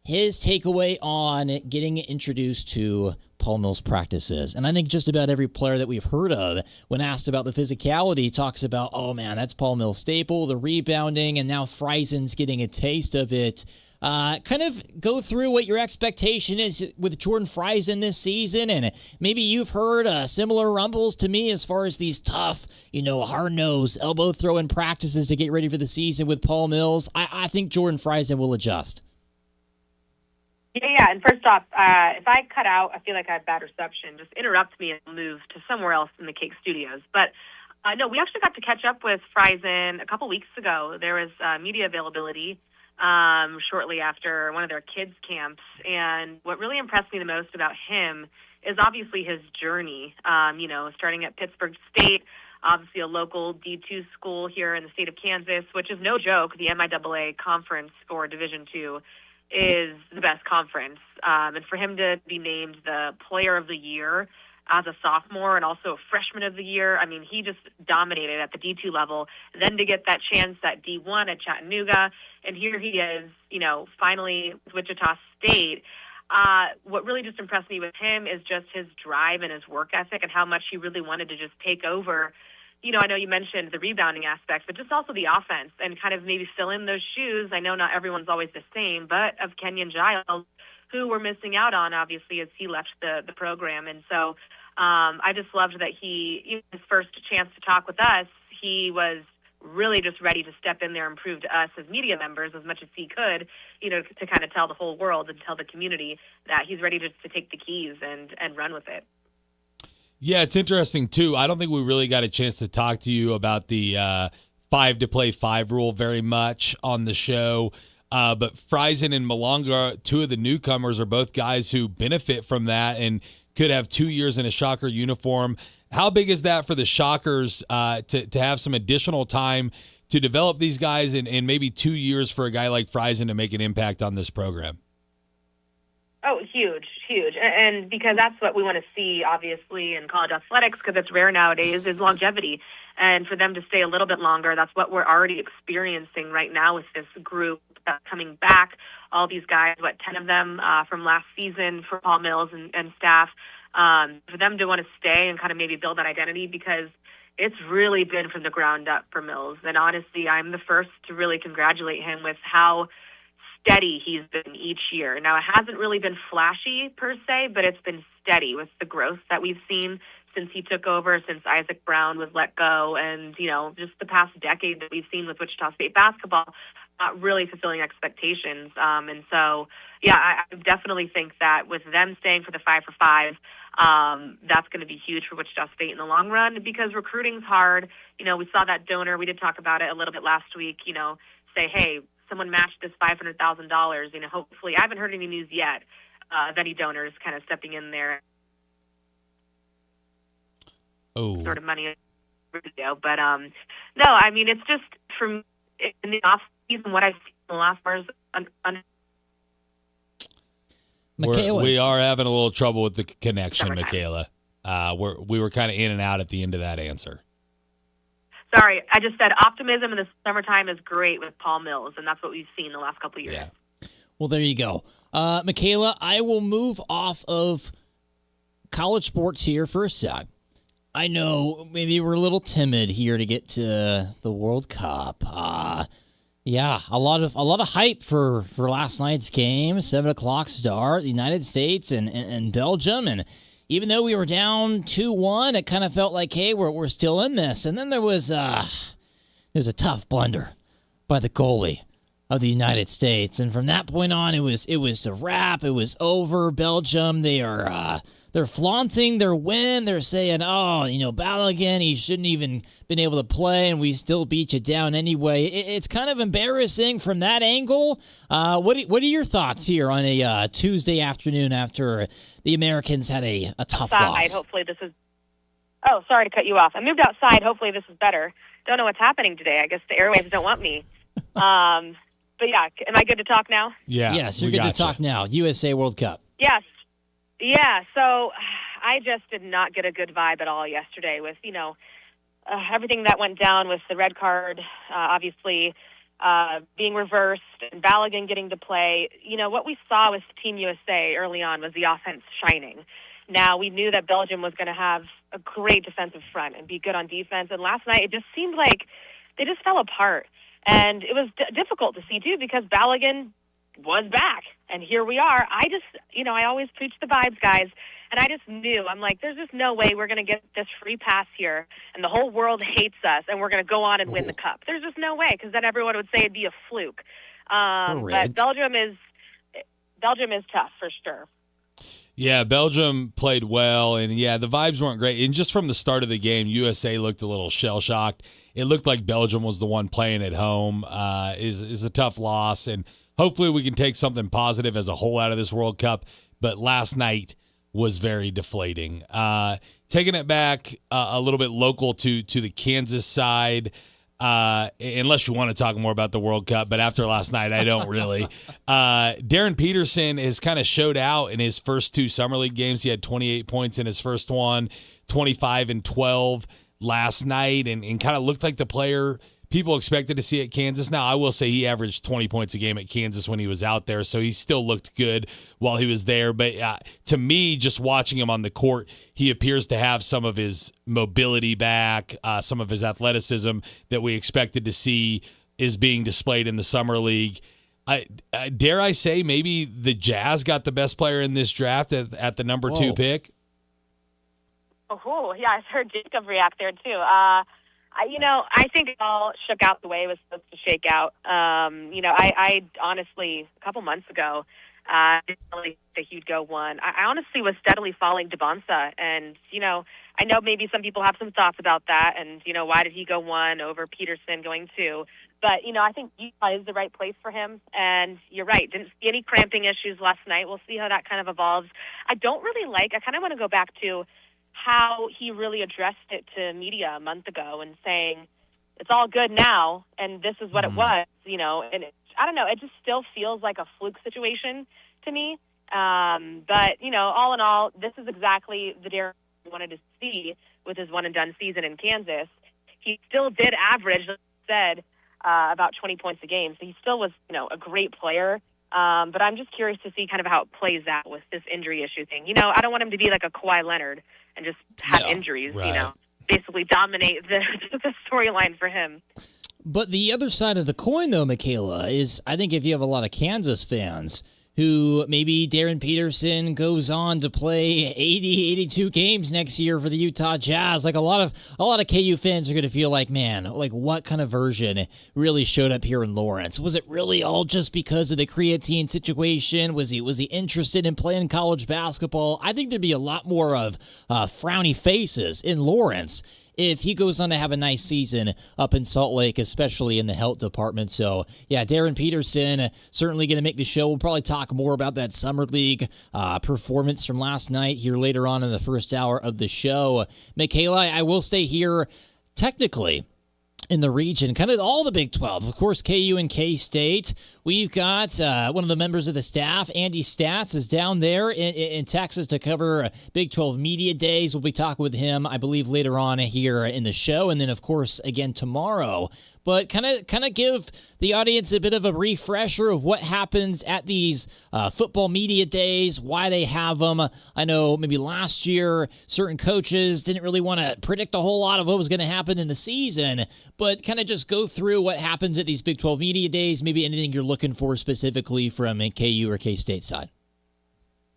his takeaway on getting introduced to Paul Mills practices. And I think just about every player that we've heard of, when asked about the physicality, talks about, oh man, that's Paul Mills' staple, the rebounding, and now Friesen's getting a taste of it. Kind of go through what your expectation is with Jordan Friesen this season, and maybe you've heard similar rumbles to me as far as these tough, hard-nosed, elbow-throwing practices to get ready for the season with Paul Mills. I think Jordan Friesen will adjust. Yeah, and first off, if I cut out, I feel like I have bad reception. Just interrupt me and I'll move to somewhere else in the Cake Studios. But no, we actually got to catch up with Friesen a couple weeks ago. There was media availability shortly after one of their kids' camps. And what really impressed me the most about him is obviously his journey, starting at Pittsburgh State, obviously a local D2 school here in the state of Kansas, which is no joke. The MIAA conference for Division II is the best conference. And for him to be named the player of the year as a sophomore and also a freshman of the year, I mean, he just dominated at the D2 level. Then to get that chance at D1 at Chattanooga, and here he is, finally with Wichita State. What really just impressed me with him is just his drive and his work ethic and how much he really wanted to just take over. I know you mentioned the rebounding aspects, but just also the offense and kind of maybe fill in those shoes. I know not everyone's always the same, but of Kenyon Giles, who we're missing out on, obviously, as he left the program. And so I just loved that his first chance to talk with us, he was really just ready to step in there and prove to us as media members as much as he could, to kind of tell the whole world and tell the community that he's ready to take the keys and run with it. Yeah, it's interesting, too. I don't think we really got a chance to talk to you about the 5 to play 5 rule very much on the show. But Friesen and Malanga, two of the newcomers, are both guys who benefit from that and could have 2 years in a Shocker uniform. How big is that for the Shockers to have some additional time to develop these guys and maybe 2 years for a guy like Friesen to make an impact on this program? Oh, huge. And because that's what we want to see, obviously, in college athletics, because it's rare nowadays, is longevity. And for them to stay a little bit longer, that's what we're already experiencing right now with this group coming back. All these guys, 10 of them from last season for Paul Mills and staff, for them to want to stay and kind of maybe build that identity because, it's really been from the ground up for Mills. And honestly, I'm the first to really congratulate him with how steady he's been each year. Now, it hasn't really been flashy per se, but it's been steady with the growth that we've seen since he took over, since Isaac Brown was let go, and, just the past decade that we've seen with Wichita State basketball, not really fulfilling expectations. And so, I definitely think that with them staying for the 5 for 5, that's going to be huge for Wichita State in the long run because recruiting's hard. We saw that donor, we did talk about it a little bit last week, say, hey, someone matched this $500,000. Hopefully, I haven't heard any news yet of any donors kind of stepping in there. Oh. Sort of money. But no, I mean, it's just from in the off season, what I've seen in the last years. We are having a little trouble with the connection, Micaela. We were kind of in and out at the end of that answer. Sorry, I just said optimism in the summertime is great with Paul Mills, and that's what we've seen the last couple of years. Yeah. Well, there you go. Micaela, I will move off of college sports here for a sec. I know maybe we're a little timid here to get to the World Cup. Yeah, a lot of hype for last night's game, 7:00 start, the United States and Belgium, and even though we were down 2-1, it kind of felt like, hey, we're still in this. And then there was a tough blunder by the goalie of the United States, and from that point on, it was a wrap. It was over. Belgium, they're flaunting their win. They're saying, Balogun, he shouldn't even been able to play, and we still beat you down anyway. It's kind of embarrassing from that angle. What are your thoughts here on a Tuesday afternoon after the Americans had a tough loss? Hopefully this is... Oh, sorry to cut you off. I moved outside. Hopefully this is better. Don't know what's happening today. I guess the airwaves don't want me. But yeah, am I good to talk now? Yeah. Yes, you're good to talk now. USA World Cup. Yes. Yeah, so I just did not get a good vibe at all yesterday with, everything that went down with the red card, obviously being reversed and Balogun getting to play. What we saw with Team USA early on was the offense shining. Now, we knew that Belgium was going to have a great defensive front and be good on defense, and last night it just seemed like they just fell apart. And it was difficult to see, too, because Balogun was back. And here we are. I just, I always preach the vibes, guys. And I just knew, I'm like, there's just no way we're going to get this free pass here. And the whole world hates us. And we're going to go on and win the cup. There's just no way, because then everyone would say it'd be a fluke. But Belgium is tough for sure. Yeah, Belgium played well, and the vibes weren't great. And just from the start of the game, USA looked a little shell-shocked. It looked like Belgium was the one playing at home. Is a tough loss, and hopefully we can take something positive as a whole out of this World Cup. But last night was very deflating. Taking it back a little bit local to the Kansas side. Unless you want to talk more about the World Cup, but after last night, I don't really. Darren Peterson has kind of showed out in his first 2 Summer League games. He had 28 points in his first one, 25 and 12 last night, and kind of looked like the player people expected to see at Kansas. Now, I will say he averaged 20 points a game at Kansas when he was out there, so he still looked good while he was there. But to me, just watching him on the court, he appears to have some of his mobility back, some of his athleticism that we expected to see is being displayed in the Summer League. Dare I say maybe the Jazz got the best player in this draft at the number 2 pick? Oh, yeah, I heard Jacob react there, too. I think it all shook out the way it was supposed to shake out. I honestly, a couple months ago, didn't really think he'd go 1. I honestly was steadily following Devonsa, and, I know maybe some people have some thoughts about that, and, why did he go 1 over Peterson going 2? But, I think Utah is the right place for him, and you're right, didn't see any cramping issues last night. We'll see how that kind of evolves. I kind of want to go back to how he really addressed it to media a month ago and saying, it's all good now, and this is what it was, and I don't know, it just still feels like a fluke situation to me. But, all in all, this is exactly the Darren we wanted to see with his one-and-done season in Kansas. He still did average, like I said, about 20 points a game, so he still was, a great player. But I'm just curious to see kind of how it plays out with this injury issue thing. I don't want him to be like a Kawhi Leonard and just have injuries, right. basically dominate the storyline for him. But the other side of the coin, though, Micaela, is I think if you have a lot of Kansas fans who maybe Darren Peterson goes on to play 80, 82 games next year for the Utah Jazz, like a lot of KU fans are going to feel like, man, like what kind of version really showed up here in Lawrence? Was it really all just because of the creatine situation? Was he interested in playing college basketball? I think there'd be a lot more of frowny faces in Lawrence if he goes on to have a nice season up in Salt Lake, especially in the health department. So, yeah, Darren Peterson certainly going to make the show. We'll probably talk more about that Summer League performance from last night here later on in the first hour of the show. Micaela, I will stay here technically in the region, kind of all the Big 12. Of course, KU and K-State. We've got one of the members of the staff, Andy Statz, is down there in Texas to cover Big 12 Media Days. We'll be talking with him, I believe, later on here in the show, and then, of course, again tomorrow. But kind of give the audience a bit of a refresher of what happens at these football media days, why they have them. I know maybe last year certain coaches didn't really want to predict a whole lot of what was going to happen in the season, but kind of just go through what happens at these Big 12 media days, maybe anything you're looking for specifically from a KU or K-State side.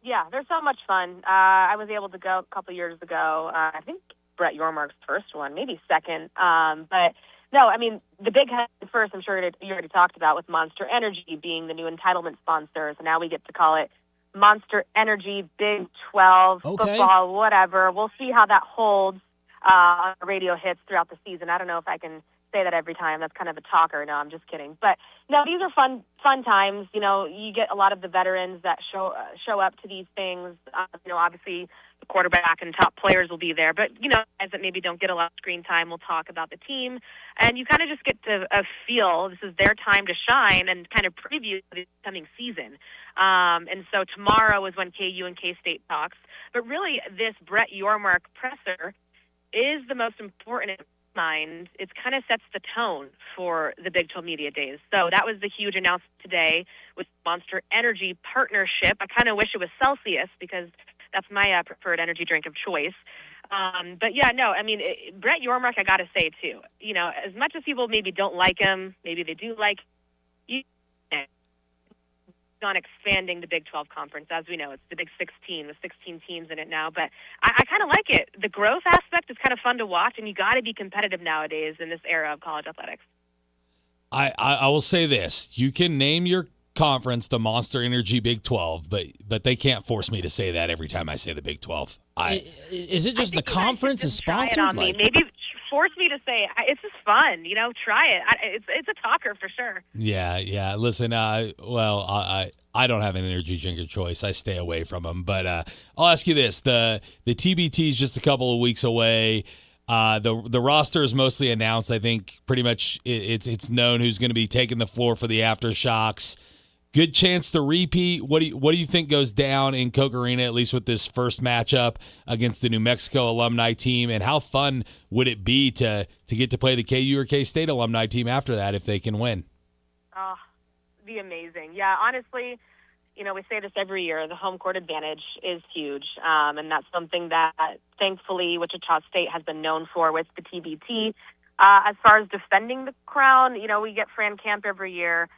Yeah, they're so much fun. I was able to go a couple years ago. I think Brett Yormark's first one, maybe second. But no, I mean, the big head first, I'm sure you already talked about, with Monster Energy being the new entitlement sponsor. So now we get to call it Monster Energy Big 12 football, whatever. We'll see how that holds on radio hits throughout the season. I don't know if I can say that every time. That's kind of a talker. No, I'm just kidding. But no, these are fun times. You know, you get a lot of the veterans that show up to these things. You know, obviously the quarterback and top players will be there, but you know, guys that maybe don't get a lot of screen time, we'll talk about the team, and you kind of just get to feel this is their time to shine and kind of preview the coming season. And so tomorrow is when KU and K-State talks, but really this Brett Yormark presser is the most important. Mind, it kind of sets the tone for the Big 12 Media Days. So that was the huge announcement today with Monster Energy partnership. I kind of wish it was Celsius because that's my preferred energy drink of choice. But yeah, no, I mean, Brett Yormark, I got to say too, you know, as much as people maybe don't like him, maybe they do like you. On expanding the Big 12 conference. As we know, it's the Big 16 with 16 teams in it now, but I kind of like it. The growth aspect is kind of fun to watch, and you got to be competitive nowadays in this era of college athletics. I will say this. You can name your conference the Monster Energy Big 12, but they can't force me to say that every time I say the Big 12. Is it just the conference is sponsored? Maybe force me to say it's just fun, you know. Try it. It's a talker for sure. Yeah. Listen, I don't have an energy drink of choice. I stay away from them. But I'll ask you this: the TBT is just a couple of weeks away. The roster is mostly announced. I think pretty much it's known who's going to be taking the floor for the aftershocks. Good chance to repeat. What do you think goes down in Koch Arena, at least with this first matchup against the New Mexico alumni team? And how fun would it be to get to play the KU or K-State alumni team after that if they can win? Oh, it'd be amazing. Yeah, honestly, you know, we say this every year. The home court advantage is huge, and that's something that thankfully Wichita State has been known for with the TBT. As far as defending the crown, you know, we get Fran Camp every year.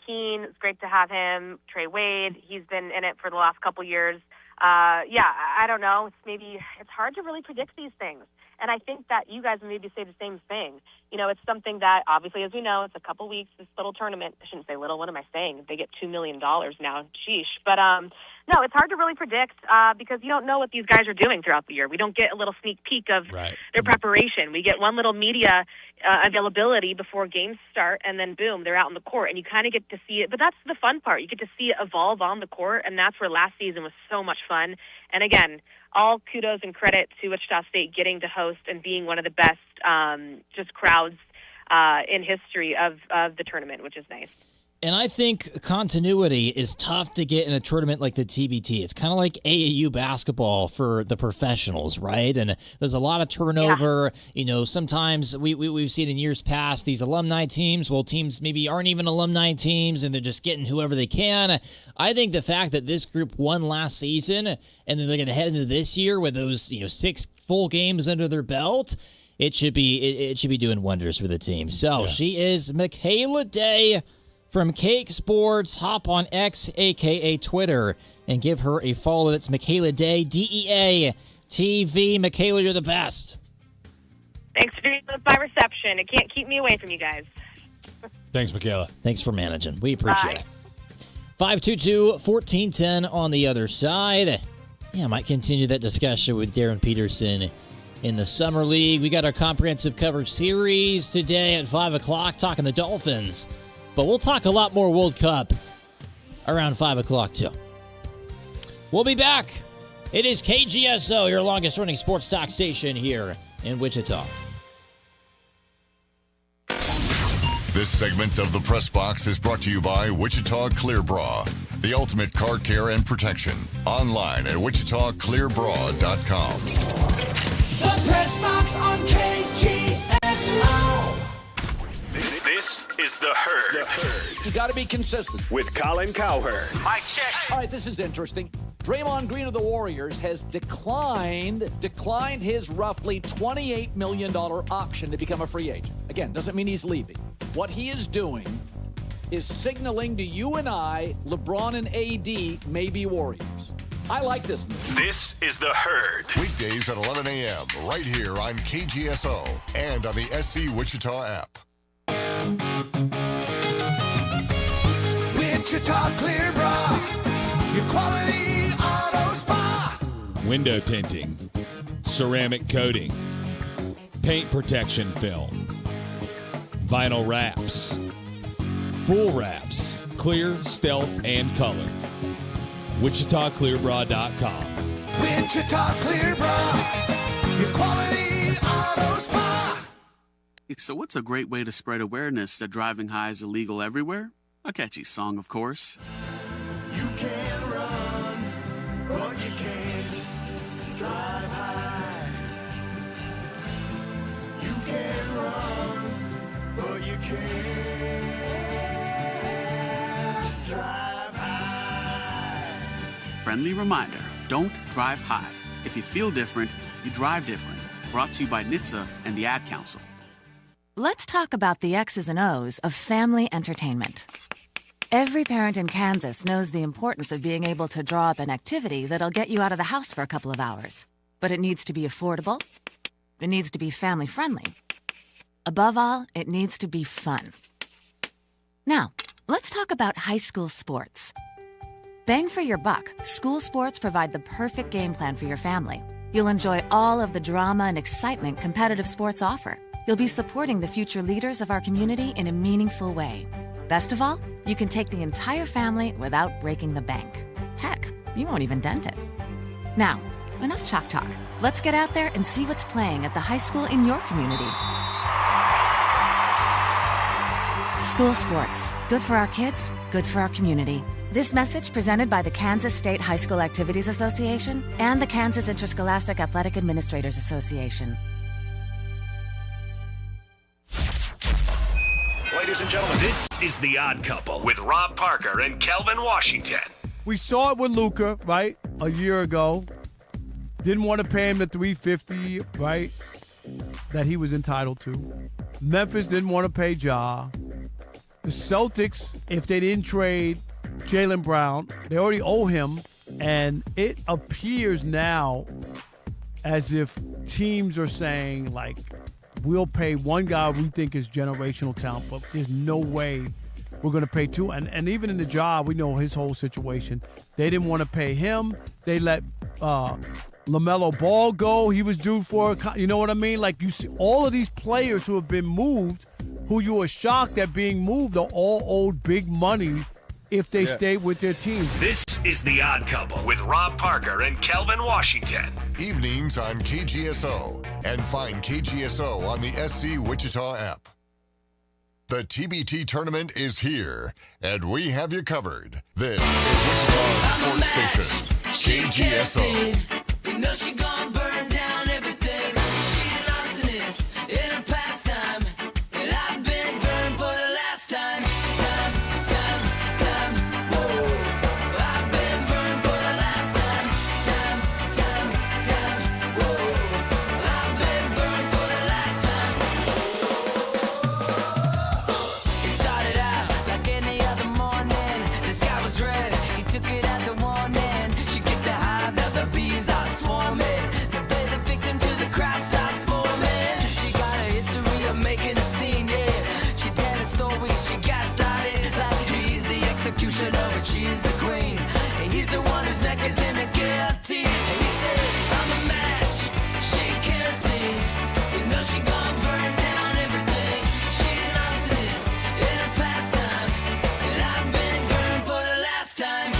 Keene, it's great to have him. Trey Wade, he's been in it for the last couple years. Yeah, I don't know. It's hard to really predict these things. And I think that you guys maybe say the same thing. You know, it's something that, obviously, as we know, it's a couple weeks, this little tournament. I shouldn't say little. What am I saying? They get $2 million now. Sheesh. But, no, it's hard to really predict because you don't know what these guys are doing throughout the year. We don't get a little sneak peek of their preparation. We get one little media availability before games start, and then, boom, they're out on the court. And you kind of get to see it. But that's the fun part. You get to see it evolve on the court, and that's where last season was so much fun. And, again, all kudos and credit to Wichita State getting to host and being one of the best just crowds in history of the tournament, which is nice. And I think continuity is tough to get in a tournament like the TBT. It's kind of like AAU basketball for the professionals, right? And there's a lot of turnover. Yeah. You know, sometimes we've seen in years past these alumni teams, well, teams maybe aren't even alumni teams, and they're just getting whoever they can. I think the fact that this group won last season, and then they're going to head into this year with those 6 full games under their belt, it should be doing wonders for the team. So She is Micaela Dea from Cake Sports. Hop on X, a.k.a. Twitter, and give her a follow. That's Micaela Dea, DEA TV. Micaela, you're the best. Thanks for doing my reception. It can't keep me away from you guys. Thanks, Micaela. Thanks for managing. We appreciate it. 522-1410 on the other side. Yeah, I might continue that discussion with Darren Peterson in the Summer League. We got our comprehensive coverage series today at 5 o'clock, talking the Dolphins. But we'll talk a lot more World Cup around 5 o'clock, too. We'll be back. It is KGSO, your longest-running sports talk station here in Wichita. This segment of the Press Box is brought to you by Wichita Clear Bra, the ultimate car care and protection. Online at wichitaclearbra.com. The Press Box on KGSO. This is The Herd. You got to be consistent. With Colin Cowherd. Mic check. All right, this is interesting. Draymond Green of the Warriors has declined his roughly $28 million option to become a free agent. Again, doesn't mean he's leaving. What he is doing is signaling to you and I, LeBron and AD may be Warriors. I like this move. This is The Herd. Weekdays at 11 a.m. right here on KGSO and on the SC Wichita app. Wichita Clear Bra, your quality auto spa. Window tinting, ceramic coating, paint protection film, vinyl wraps, full wraps, clear, stealth, and color. WichitaClearBra.com. Wichita Clear Bra, your quality auto spa. So what's a great way to spread awareness that driving high is illegal everywhere? A catchy song, of course. You can run, but you can't drive high. You can run, but you can't drive high. Friendly reminder, don't drive high. If you feel different, you drive different. Brought to you by NHTSA and the Ad Council. Let's talk about the X's and O's of family entertainment. Every parent in Kansas knows the importance of being able to draw up an activity that'll get you out of the house for a couple of hours. But it needs to be affordable. It needs to be family-friendly. Above all, it needs to be fun. Now, let's talk about high school sports. Bang for your buck, school sports provide the perfect game plan for your family. You'll enjoy all of the drama and excitement competitive sports offer. You'll be supporting the future leaders of our community in a meaningful way. Best of all, you can take the entire family without breaking the bank. Heck, you won't even dent it. Now, enough chalk talk. Let's get out there and see what's playing at the high school in your community. School sports. Good for our kids, good for our community. This message presented by the Kansas State High School Activities Association and the Kansas Interscholastic Athletic Administrators Association. Ladies and gentlemen, this is The Odd Couple with Rob Parker and Kelvin Washington. We saw it with Luka, right, a year ago. Didn't want to pay him the $350, right, that he was entitled to. Memphis didn't want to pay Ja. The Celtics, if they didn't trade Jaylen Brown, they already owe him. And it appears now as if teams are saying, like, we'll pay one guy we think is generational talent, but there's no way we're going to pay two. And even in the job, we know his whole situation. They didn't want to pay him. They let LaMelo Ball go. He was due for, you know what I mean? Like, you see all of these players who have been moved, who you were shocked at being moved, are all owed big money if they stay with their teams. This is The Odd Couple with Rob Parker and Kelvin Washington. Evenings on KGSO. And find KGSO on the SC Wichita app. The TBT tournament is here, and we have you covered. This is Wichita's sports station, KGSO. You know she gon' burn down everything. She lost in this in her pastime, and I've been burned for the last time. Time. Whoa, I've been burned for the last time. Time. Whoa, I've been burned for the last time. It started out like any other morning. The sky was red. He took it as a warning. She kicked the hive, now the bees are swarming. Now play the victim to the crowd starts forming. She got a history of making a scene, yeah. She tell a story, she got started like he's the executioner and she's the queen. And he's the one whose neck is in a guillotine. And he said, I'm a match, she kerosene. You know she gon' burn down everything. She lost this in her pastime, and I've been burned for the last time.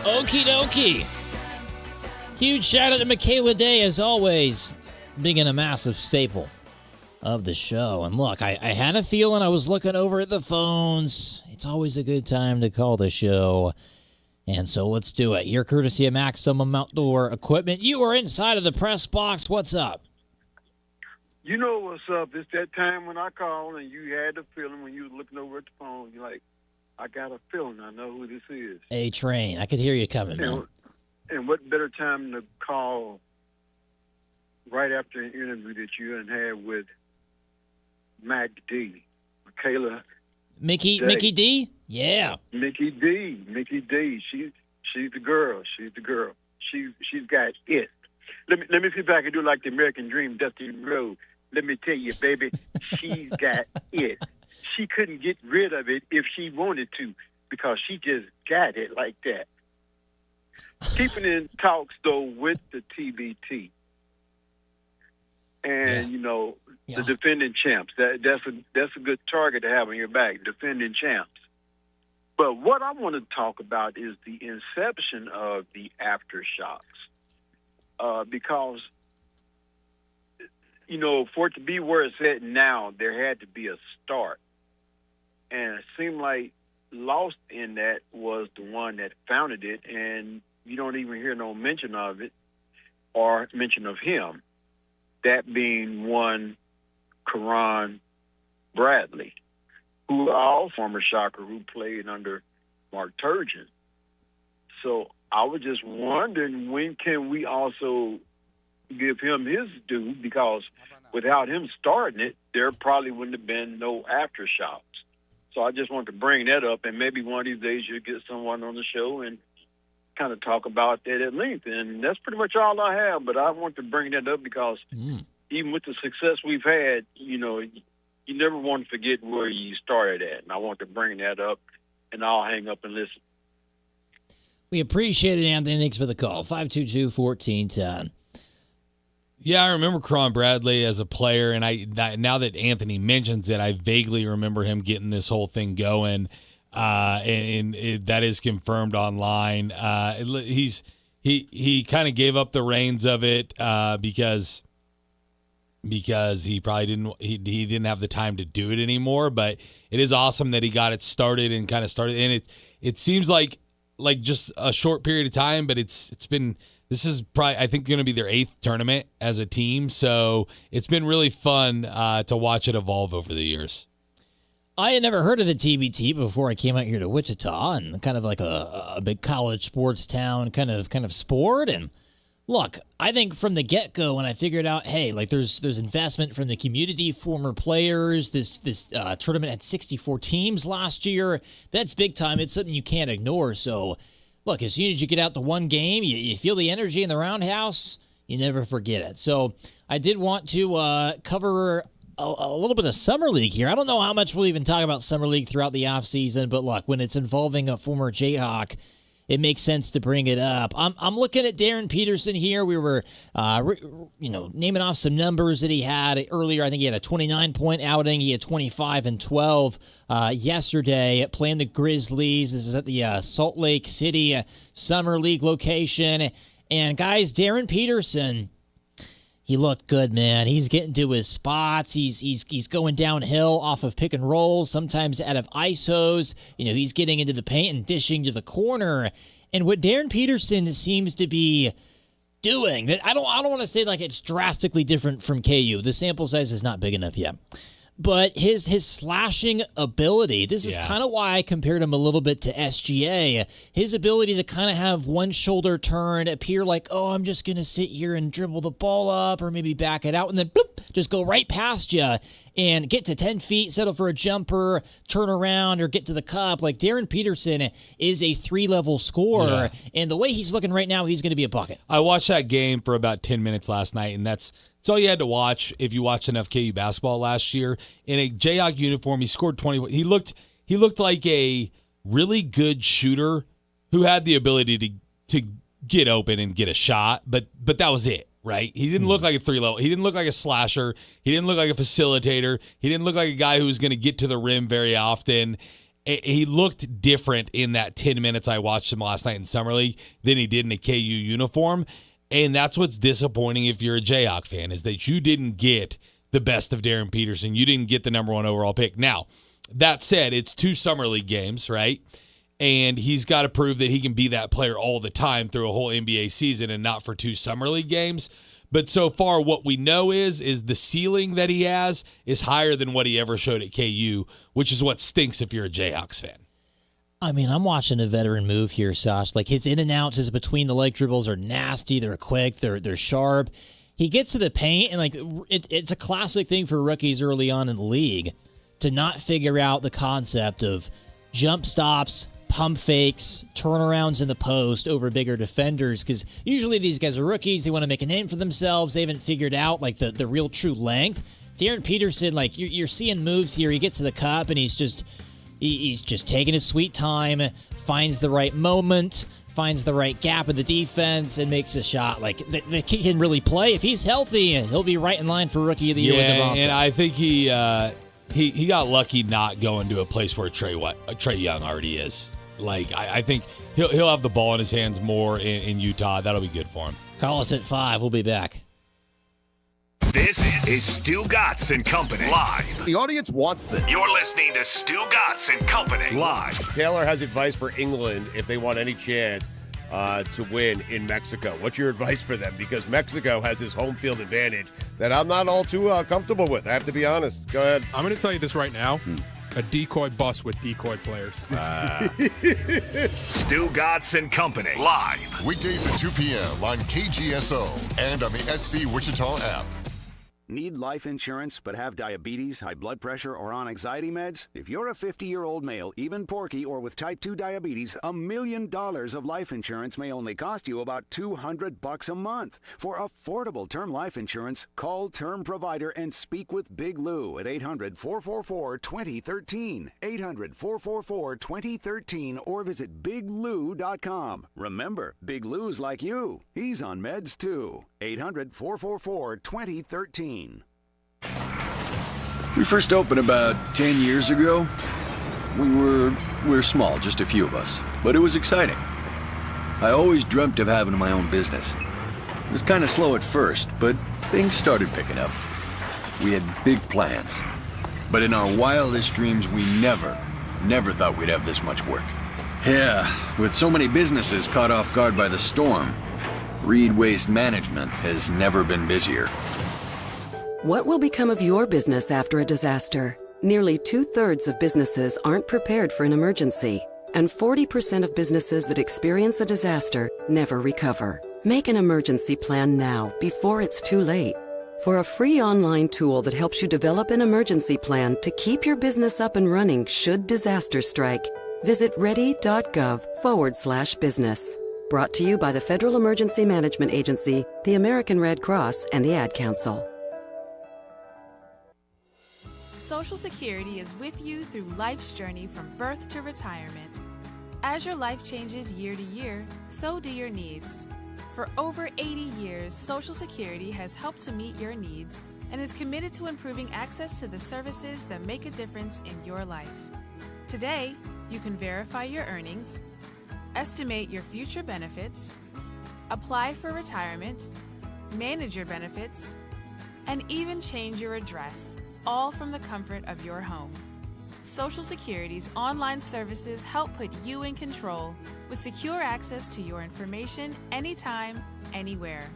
Okie dokie. Huge shout out to Micaela Dea, as always, being a massive staple of the show. And look, I had a feeling I was looking over at the phones. It's always a good time to call the show. And so let's do it. Here, courtesy of Maximum Outdoor Equipment. You are inside of the press box. What's up? You know what's up. It's that time when I call and you had the feeling when you were looking over at the phone. You're like, I got a feeling. I know who this is. A-Train. I could hear you coming, man. And what better time to call right after an interview that you done had with Mac D, Micaela. Mickey D? Yeah. Mickey D. She's the girl. She's got it. Let me see if I can do like the American Dream, Dusty Road. Let me tell you, baby, she's got it. She couldn't get rid of it if she wanted to because she just got it like that. Keeping in talks, though, with the TBT. And, the defending champs. That's a good target to have on your back, defending champs. But what I want to talk about is the inception of the aftershocks. Because, for it to be where it's at now, there had to be a start. And it seemed like lost in that was the one that founded it, and you don't even hear no mention of it or mention of him. That being one Karan Bradley, who also former Shocker who played under Mark Turgeon. So I was just wondering, when can we also give him his due? Because without him starting it, there probably wouldn't have been no aftershocks. So I just wanted to bring that up, and maybe one of these days you'll get someone on the show and kind of talk about that at length. And that's pretty much all I have, but I want to bring that up because even with the success we've had, you never want to forget where you started at. And I want to bring that up, and I'll hang up and listen. We appreciate it, Anthony. Thanks for the call. 522-1410. Yeah, I remember Karan Bradley as a player, and now that Anthony mentions it, I vaguely remember him getting this whole thing going, and that is confirmed online. He kind of gave up the reins of it because he probably didn't have the time to do it anymore. But it is awesome that he got it started and kind of started, and it seems like just a short period of time, but it's been. This is probably, I think, going to be their 8th tournament as a team. So it's been really fun to watch it evolve over the years. I had never heard of the TBT before I came out here to Wichita, and kind of like a big college sports town kind of sport. And look, I think from the get-go when I figured out, hey, like there's investment from the community, former players. This tournament had 64 teams last year. That's big time. It's something you can't ignore. So look, as soon as you get out the one game, you feel the energy in the roundhouse, you never forget it. So I did want to cover a little bit of Summer League here. I don't know how much we'll even talk about Summer League throughout the offseason, but look, when it's involving a former Jayhawk, it makes sense to bring it up. I'm looking at Darren Peterson here. We were, naming off some numbers that he had earlier. I think he had a 29-point outing. He had 25 and 12 yesterday playing the Grizzlies. This is at the Salt Lake City Summer League location. And guys, Darren Peterson, He looked good, man. He's getting to his spots. He's going downhill off of pick and rolls, sometimes out of ISOs. He's getting into the paint and dishing to the corner. And what Darren Peterson seems to be doing, that I don't want to say like it's drastically different from KU. The sample size is not big enough yet. But his slashing ability, this is kind of why I compared him a little bit to SGA. His ability to kind of have one shoulder turn, appear like, oh, I'm just going to sit here and dribble the ball up or maybe back it out and then bloop, just go right past you and get to 10 feet, settle for a jumper, turn around, or get to the cup. Like Darren Peterson is a 3-level scorer, and the way he's looking right now, he's going to be a bucket. I watched that game for about 10 minutes last night, and that's all you had to watch if you watched enough KU basketball last year. In a Jayhawk uniform, he scored 20. He looked like a really good shooter who had the ability to get open and get a shot, but that was it, right? He didn't look like a 3-level. He didn't look like a slasher. He didn't look like a facilitator. He didn't look like a guy who was going to get to the rim very often. He looked different in that 10 minutes I watched him last night in Summer League than he did in a KU uniform. And that's what's disappointing if you're a Jayhawk fan, is that you didn't get the best of Darren Peterson. You didn't get the number 1 overall pick. Now, that said, it's 2 Summer League games, right? And he's got to prove that he can be that player all the time through a whole NBA season and not for 2 Summer League games. But so far, what we know is the ceiling that he has is higher than what he ever showed at KU, which is what stinks if you're a Jayhawks fan. I mean, I'm watching a veteran move here, Sash. Like his in and outs, his between the leg dribbles are nasty. They're quick. They're sharp. He gets to the paint, and like it's a classic thing for rookies early on in the league to not figure out the concept of jump stops, pump fakes, turnarounds in the post over bigger defenders. Because usually these guys are rookies. They want to make a name for themselves. They haven't figured out like the real true length. Darren Peterson, like you're seeing moves here. He gets to the cup, and he's just taking his sweet time, finds the right moment, finds the right gap in the defense, and makes a shot. Like, the kid can really play. If he's healthy, he'll be right in line for Rookie of the Year with the Bronx. And I think he got lucky not going to a place where Trae Young already is. Like, I think he'll have the ball in his hands more in Utah. That'll be good for him. Call us at 5. We'll be back. This is Stu Gatz and Company live. The audience wants this. You're listening to Stu Gatz and Company live. Taylor has advice for England if they want any chance to win in Mexico. What's your advice for them? Because Mexico has this home field advantage that I'm not all too comfortable with. I have to be honest. Go ahead. I'm going to tell you this right now. A decoy bus with decoy players. Stu Gatz and Company live. Weekdays at 2 p.m. on KGSO and on the SC Wichita app. Need life insurance but have diabetes, high blood pressure, or on anxiety meds? If you're a 50-year-old male, even porky, or with type 2 diabetes, $1 million of life insurance may only cost you about $200 a month. For affordable term life insurance, call Term Provider and speak with Big Lou at 800-444-2013, 800-444-2013, or visit biglou.com. Remember, Big Lou's like you. He's on meds too. 800-444-2013. We first opened about 10 years ago. We were small, just a few of us, but it was exciting. I always dreamt of having my own business. It was kind of slow at first, but things started picking up. We had big plans, but in our wildest dreams, we never thought we'd have this much work. Yeah, with so many businesses caught off guard by the storm, Reed Waste Management has never been busier. What will become of your business after a disaster? Nearly 2/3 of businesses aren't prepared for an emergency, and 40% of businesses that experience a disaster never recover. Make an emergency plan now, before it's too late. For a free online tool that helps you develop an emergency plan to keep your business up and running should disaster strike, visit ready.gov/business. Brought to you by the Federal Emergency Management Agency, the American Red Cross, and the Ad Council. Social Security is with you through life's journey from birth to retirement. As your life changes year to year, so do your needs. For over 80 years, Social Security has helped to meet your needs and is committed to improving access to the services that make a difference in your life. Today, you can verify your earnings, estimate your future benefits, apply for retirement, manage your benefits, and even change your address, all from the comfort of your home. Social Security's online services help put you in control with secure access to your information anytime, anywhere,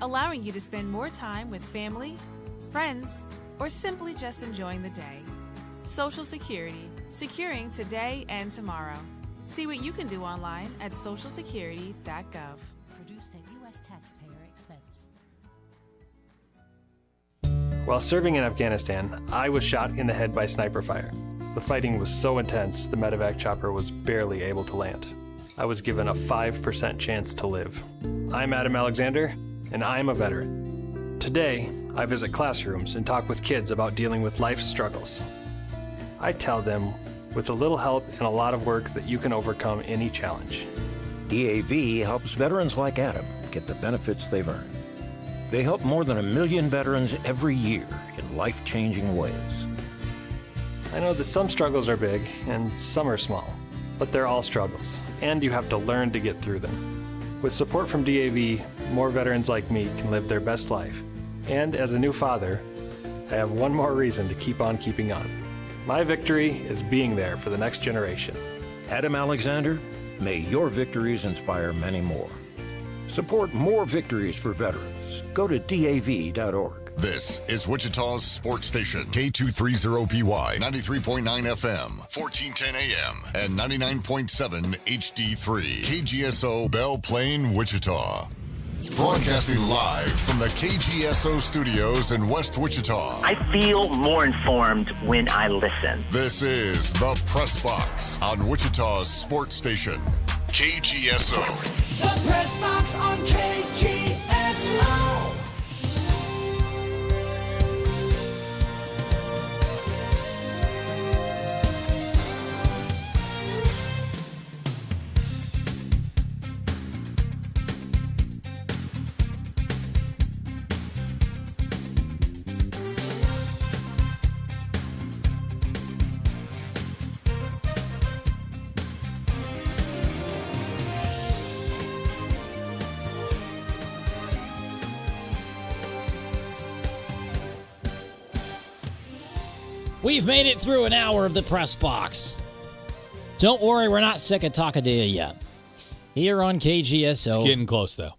allowing you to spend more time with family, friends, or simply just enjoying the day. Social Security, securing today and tomorrow. See what you can do online at socialsecurity.gov. Produced at U.S. taxpayer expense. While serving in Afghanistan, I was shot in the head by sniper fire. The fighting was so intense, the medevac chopper was barely able to land. I was given a 5% chance to live. I'm Adam Alexander, and I'm a veteran. Today, I visit classrooms and talk with kids about dealing with life's struggles. I tell them, with a little help and a lot of work, that you can overcome any challenge. DAV helps veterans like Adam get the benefits they've earned. They help more than 1 million veterans every year in life-changing ways. I know that some struggles are big and some are small, but they're all struggles, and you have to learn to get through them. With support from DAV, more veterans like me can live their best life. And as a new father, I have one more reason to keep on keeping on. My victory is being there for the next generation. Adam Alexander, may your victories inspire many more. Support more victories for veterans. Go to DAV.org. This is Wichita's sports station, K230PY, 93.9 FM, 1410 AM, and 99.7 HD3. KGSO Belle Plaine, Wichita. Broadcasting live from the KGSO studios in West Wichita. I feel more informed when I listen. This is The Press Box on Wichita's sports station, KGSO. The Press Box on KGSO. We've made it through an hour of the Press Box. Don't worry, we're not sick of talking to you yet. Here on KGSO. It's getting close, though.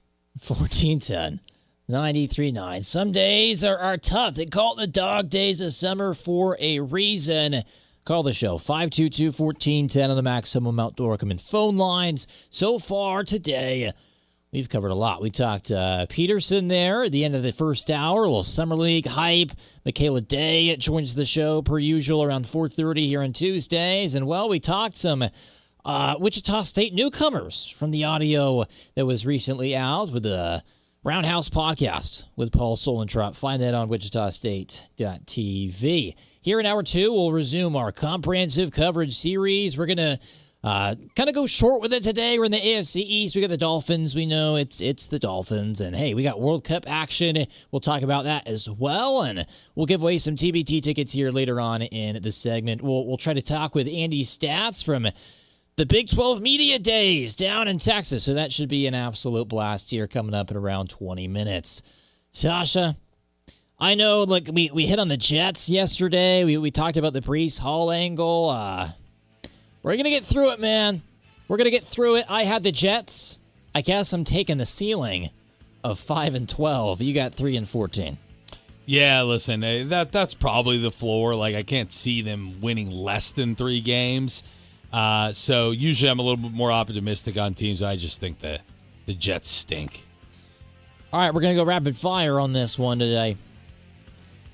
1410, 93.9. Some days are tough. They call it the dog days of summer for a reason. Call the show, 522-1410 on the Maximum Outdoor Equipment phone lines. So far today, we've covered a lot. We talked Peterson there at the end of the first hour, a little Summer League hype. Micaela Dea joins the show per usual around 4:30 here on Tuesdays. And, well, we talked some Wichita State newcomers from the audio that was recently out with the Roundhouse podcast with Paul Solentrop. Find that on wichitastate.tv. Here in hour two, we'll resume our comprehensive coverage series. We're going to kind of go short with it today. We're in the AFC East. We got the Dolphins. We know it's the Dolphins. And, hey, we got World Cup action. We'll talk about that as well. And we'll give away some TBT tickets here later on in the segment. We'll try to talk with Andy Stats from the Big 12 Media Days down in Texas. So that should be an absolute blast here coming up in around 20 minutes. Sasha, I know like we hit on the Jets yesterday. We talked about the Breece Hall angle. We're going to get through it, man. We're going to get through it. I had the Jets. I guess I'm taking the ceiling of 5-12. You got 3-14. Yeah, listen, that's probably the floor. Like, I can't see them winning less than 3 games. So usually I'm a little bit more optimistic on teams. I just think the Jets stink. All right, we're going to go rapid fire on this one today.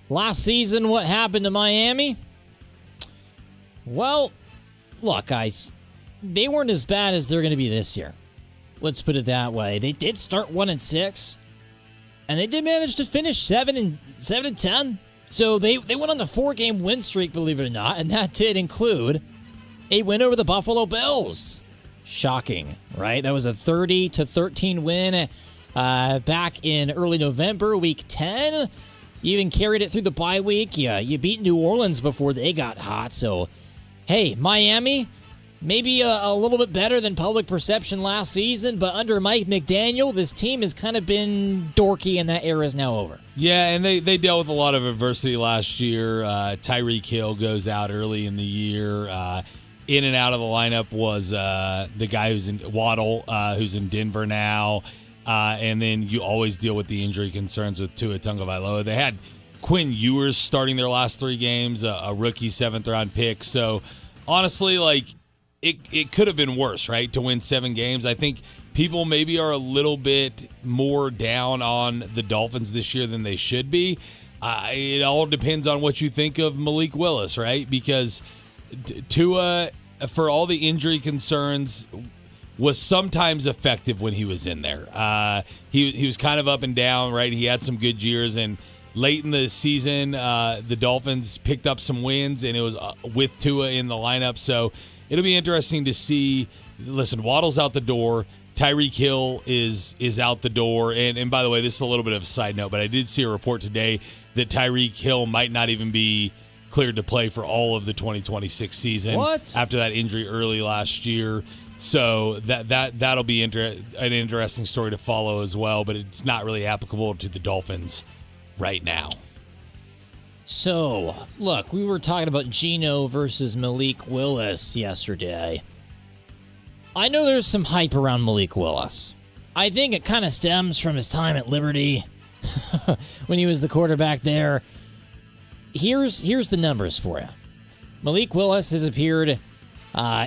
Last season, what happened to Miami? Well, look, guys, they weren't as bad as they're going to be this year. Let's put it that way. They did start 1-6, and they did manage to finish 7-10. So they went on a 4-game win streak, believe it or not, and that did include a win over the Buffalo Bills. Shocking, right? That was a 30-13 win back in early November, week 10. You even carried it through the bye week. Yeah, you beat New Orleans before they got hot. So, hey, Miami, maybe a little bit better than public perception last season, but under Mike McDaniel, this team has kind of been dorky, and that era is now over. Yeah, and they dealt with a lot of adversity last year. Tyreek Hill goes out early in the year. In and out of the lineup was the guy who's in Waddle, who's in Denver now. And then you always deal with the injury concerns with Tua Tagovailoa. They had Quinn Ewers starting their last 3 games, a rookie 7th-round pick. So, honestly, like, it could have been worse, right, to win 7 games. I think people maybe are a little bit more down on the Dolphins this year than they should be. It all depends on what you think of Malik Willis, right? Because Tua, for all the injury concerns, was sometimes effective when he was in there. He was kind of up and down, right? He had some good years, and late in the season, the Dolphins picked up some wins, and it was with Tua in the lineup. So it'll be interesting to see. Listen, Waddle's out the door. Tyreek Hill is out the door. And by the way, this is a little bit of a side note, but I did see a report today that Tyreek Hill might not even be cleared to play for all of the 2026 season. What? After that injury early last year. So that'll be an interesting story to follow as well, but it's not really applicable to the Dolphins right now. So, look, we were talking about Geno versus Malik Willis yesterday. I know there's some hype around Malik Willis. I think it kind of stems from his time at Liberty when he was the quarterback there. Here's the numbers for you. Malik Willis has appeared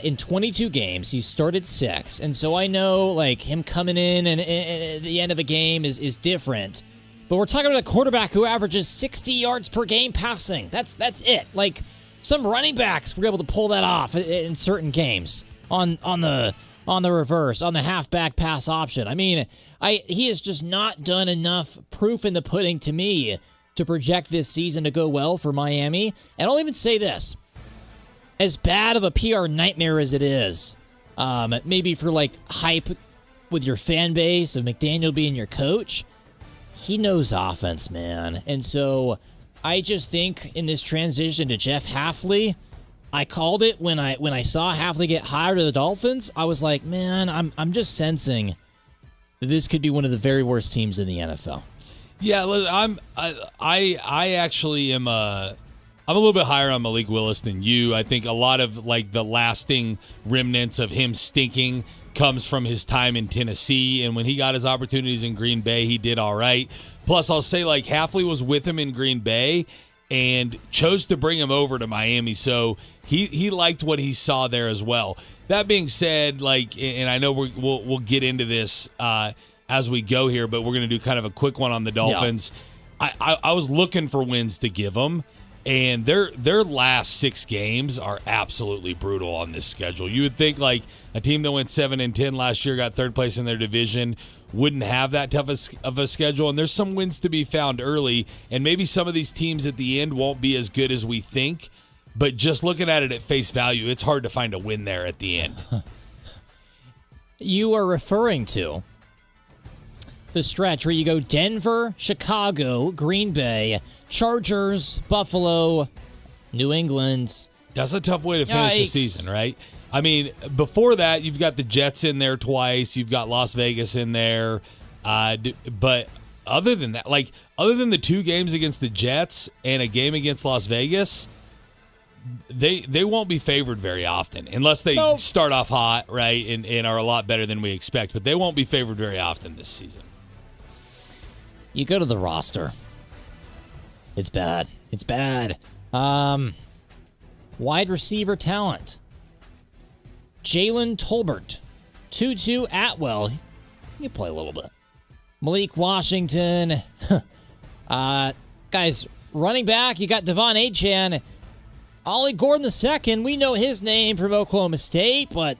in 22 games. He started 6. And so I know, like, him coming in and at the end of a game is different. But we're talking about a quarterback who averages 60 yards per game passing. That's it. Like, some running backs were able to pull that off in certain games on the reverse, on the halfback pass option. I mean, he has just not done enough proof in the pudding to me to project this season to go well for Miami. And I'll even say this. As bad of a PR nightmare as it is, maybe for, like, hype with your fan base of McDaniel being your coach, he knows offense, man. And so I just think in this transition to Jeff Hafley, I called it when I saw Hafley get hired to the Dolphins. I was like, man, I'm just sensing that this could be one of the very worst teams in the NFL. Yeah, I actually am I'm a little bit higher on Malik Willis than you. I think a lot of, like, the lasting remnants of him stinking comes from his time in Tennessee, and when he got his opportunities in Green Bay, he did all right. Plus, I'll say, like, Hafley was with him in Green Bay and chose to bring him over to Miami, so he liked what he saw there as well. That being said, like, and I know we'll get into this as we go here, but we're going to do kind of a quick one on the Dolphins. Yeah. I was looking for wins to give them. And their last 6 games are absolutely brutal on this schedule. You would think, like, a team that went 7-10 last year, got 3rd place in their division, wouldn't have that tough of a schedule. And there's some wins to be found early, and maybe some of these teams at the end won't be as good as we think. But just looking at it at face value, it's hard to find a win there at the end. You are referring to the stretch where you go Denver, Chicago, Green Bay, Chargers, Buffalo, New England. That's a tough way to finish the season, right? I mean, before that, you've got the Jets in there twice. You've got Las Vegas in there. But other than that, like, other than the 2 games against the Jets and a game against Las Vegas, they won't be favored very often unless they start off hot, right, and are a lot better than we expect. But they won't be favored very often this season. You go to the roster. It's bad. It's bad. Wide receiver talent. Jalen Tolbert. Tutu Atwell. He can play a little bit. Malik Washington. Guys, running back, you got Devon Achane. Ollie Gordon II. We know his name from Oklahoma State, but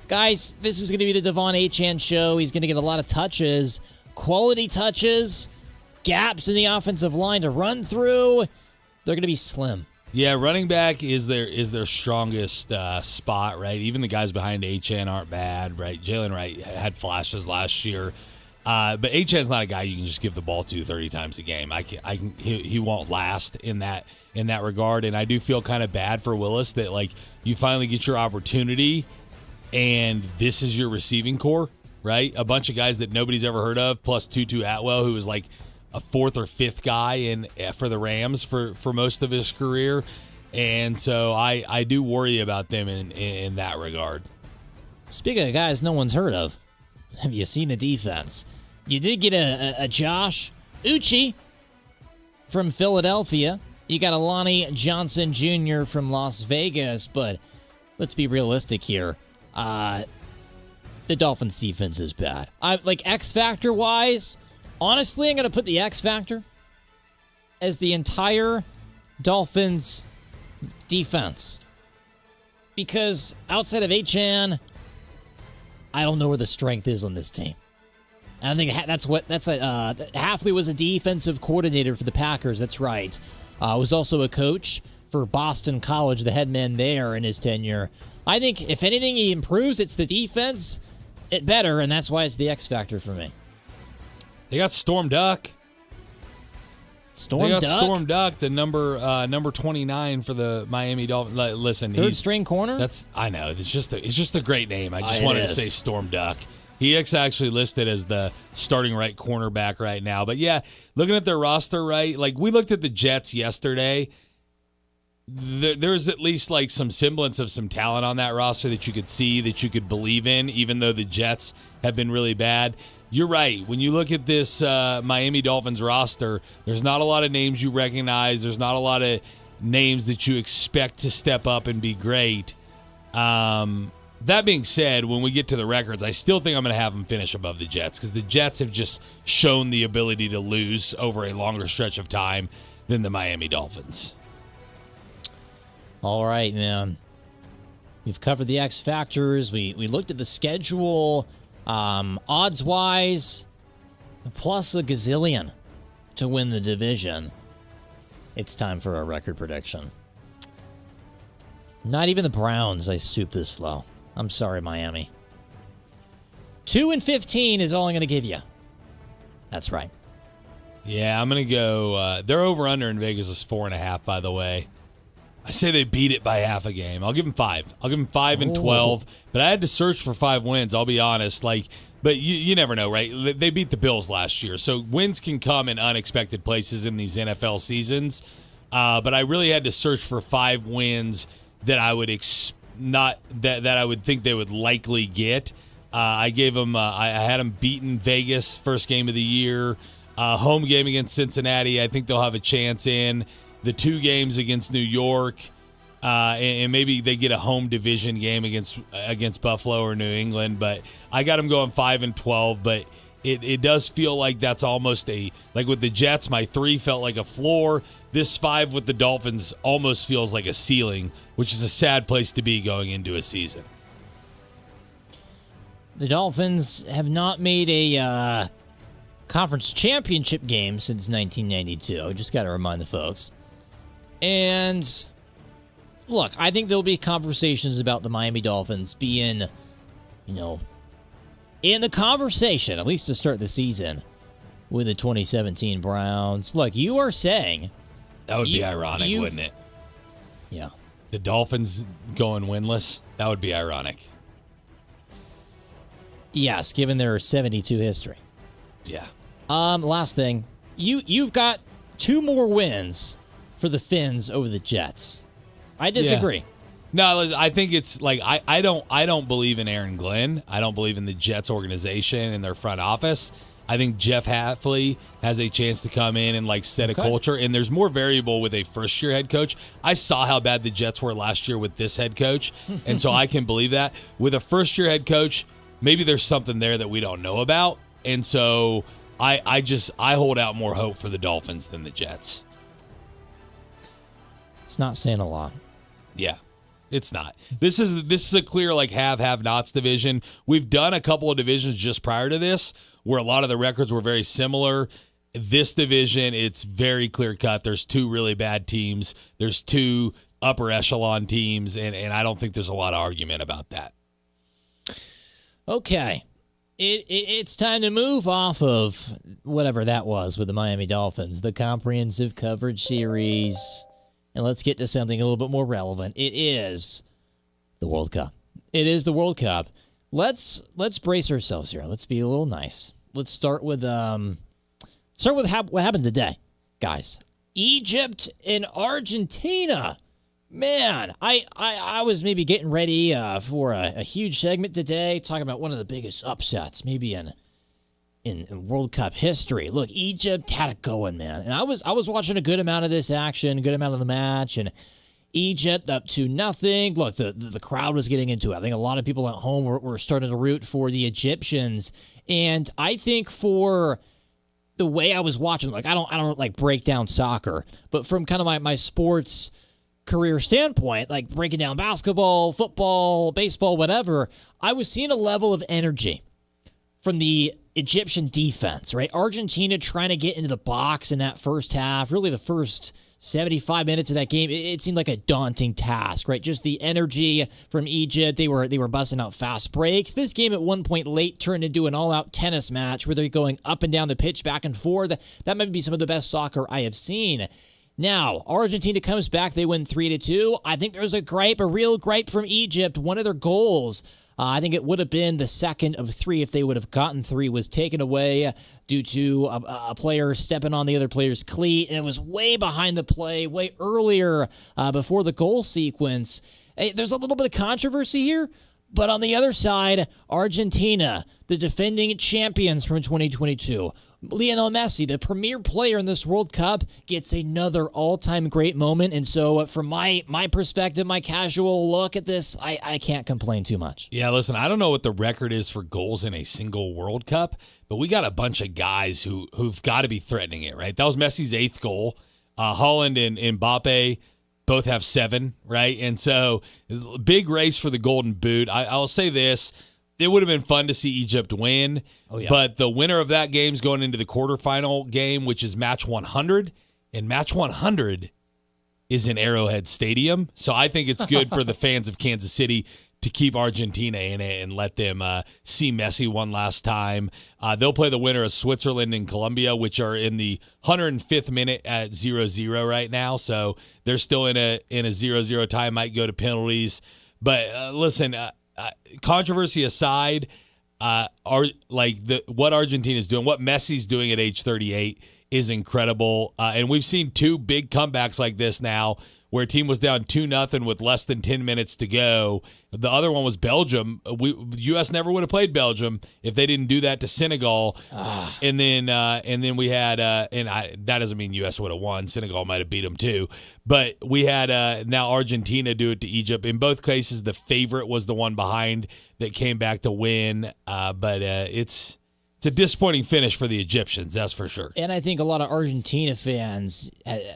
guys, this is going to be the Devon Achane show. He's going to get a lot of touches. Quality touches, gaps in the offensive line to run through. They're going to be slim. Yeah, running back is their strongest spot, right? Even the guys behind Achane aren't bad, right? Jalen Wright had flashes last year. But Achane's not a guy you can just give the ball to 30 times a game. He won't last in that regard. And I do feel kind of bad for Willis that like you finally get your opportunity, and this is your receiving core, right? A bunch of guys that nobody's ever heard of, plus Tutu Atwell, who was like a fourth or fifth guy for the Rams for most of his career. And so I do worry about them in that regard. Speaking of guys no one's heard of, have you seen the defense? You did get a Josh Uche from Philadelphia. You got a Lonnie Johnson Jr. from Las Vegas, but let's be realistic here. The Dolphins defense is bad. Like X Factor wise, honestly, I'm going to put the X Factor as the entire Dolphins defense. Because outside of Achane, I don't know where the strength is on this team. And I think Hafley was a defensive coordinator for the Packers. That's right. Was also a coach for Boston College, the head man there in his tenure. I think if anything he improves, it's the defense. It better, and that's why it's the X factor for me. They got Storm Duck. Storm Duck, the number 29 for the Miami Dolphins. Listen, third string corner. I know. It's just a great name. I just wanted to say Storm Duck. He is actually listed as the starting right cornerback right now. But yeah, looking at their roster, right? Like we looked at the Jets yesterday. There's at least like some semblance of some talent on that roster that you could see, that you could believe in, even though the Jets have been really bad. You're right. When you look at this Miami Dolphins roster, there's not a lot of names you recognize. There's not a lot of names that you expect to step up and be great. That being said, when we get to the records, I still think I'm going to have them finish above the Jets because the Jets have just shown the ability to lose over a longer stretch of time than the Miami Dolphins. All right, man. We've covered the X factors. We looked at the schedule. Odds-wise, plus a gazillion to win the division. It's time for a record prediction. Not even the Browns, I stoop this low. I'm sorry, Miami. 2-15 is all I'm going to give you. That's right. Yeah, I'm going to go. Their over-under in Vegas is 4.5, by the way. I say they beat it by half a game. I'll give them 5. I'll give them 5 and 12. But I had to search for 5 wins, I'll be honest. But you never know, right? They beat the Bills last year. So wins can come in unexpected places in these NFL seasons. But I really had to search for 5 wins that I would that I would think they would likely get. I gave them. I had them beating Vegas first game of the year. Home game against Cincinnati, I think they'll have a chance in. The 2 games against New York, and maybe they get a home division game against Buffalo or New England. But I got them going 5 and 12. But it does feel like that's almost like with the Jets, my 3 felt like a floor. This 5 with the Dolphins almost feels like a ceiling, which is a sad place to be going into a season. The Dolphins have not made a conference championship game since 1992. Just got to remind the folks. And look, I think there'll be conversations about the Miami Dolphins being, in the conversation, at least to start the season, with the 2017 Browns. Look, you are saying... That would be ironic, wouldn't it? Yeah. The Dolphins going winless? That would be ironic. Yes, given their 72 history. Yeah. Last thing. You've got 2 more wins for the Finns over the Jets. I disagree. Yeah. No, I think it's like I don't believe in Aaron Glenn. I don't believe in the Jets organization and their front office. I think Jeff Hafley has a chance to come in and set a culture, and there's more variable with a first-year head coach. I saw how bad the Jets were last year with this head coach, and so I can believe that. With a first-year head coach, maybe there's something there that we don't know about, and so I hold out more hope for the Dolphins than the Jets. It's not saying a lot. Yeah. It's not. This is a clear have-nots division. We've done a couple of divisions just prior to this where a lot of the records were very similar. This division, it's very clear-cut. There's 2 really bad teams. There's 2 upper echelon teams, and I don't think there's a lot of argument about that. Okay. It's time to move off of whatever that was with the Miami Dolphins, the comprehensive coverage series, and let's get to something a little bit more relevant. It is the World Cup. It is the World Cup. Let's brace ourselves here. Let's be a little nice. Let's start with what happened today, guys. Egypt and Argentina. Man, I was maybe getting ready for a huge segment today, talking about one of the biggest upsets maybe in World Cup history. Look, Egypt had it going, man, and I was watching a good amount of this action, good amount of the match, and Egypt up to nothing. Look, the crowd was getting into it. I think a lot of people at home were starting to root for the Egyptians, and I think for the way I was watching, like I don't like break down soccer, but from kind of my sports career standpoint, like breaking down basketball, football, baseball, whatever, I was seeing a level of energy from the Egyptian defense, right? Argentina trying to get into the box in that first half, really the first 75 minutes of that game, it seemed like a daunting task, right? Just the energy from Egypt. They were busting out fast breaks. This game at one point late turned into an all-out tennis match where they're going up and down the pitch, back and forth. That might be some of the best soccer I have seen. Now, Argentina comes back. They win 3-2. I think there's a real gripe from Egypt. One of their goals, I think it would have been the second of 3 if they would have gotten 3, was taken away due to a player stepping on the other player's cleat, and it was way behind the play, way earlier before the goal sequence. Hey, there's a little bit of controversy here, but on the other side, Argentina, the defending champions from 2022, Lionel Messi, the premier player in this World Cup, gets another all-time great moment. And so from my perspective, my casual look at this, I can't complain too much. Yeah, listen, I don't know what the record is for goals in a single World Cup, but we got a bunch of guys who've got to be threatening it, right? That was Messi's 8th goal. Haaland and Mbappe both have 7, right? And so big race for the Golden Boot. I'll say this. It would have been fun to see Egypt win, but the winner of that game is going into the quarterfinal game, which is match 100, and match 100 is in Arrowhead Stadium. So I think it's good for the fans of Kansas City to keep Argentina in it and let them see Messi one last time. They'll play the winner of Switzerland and Colombia, which are in the 105th minute at 0-0 right now. So they're still in a 0-0 tie, might go to penalties. But listen, controversy aside, what Argentina is doing, what Messi's doing at age 38 is incredible. And we've seen 2 big comebacks like this now, where a team was down 2-0 with less than 10 minutes to go. The other one was Belgium. U.S. never would have played Belgium if they didn't do that to Senegal. And then we had, that doesn't mean U.S. would have won. Senegal might have beat them too. But we had now Argentina do it to Egypt. In both cases, the favorite was the one behind that came back to win. But it's a disappointing finish for the Egyptians, that's for sure. And I think a lot of Argentina fans,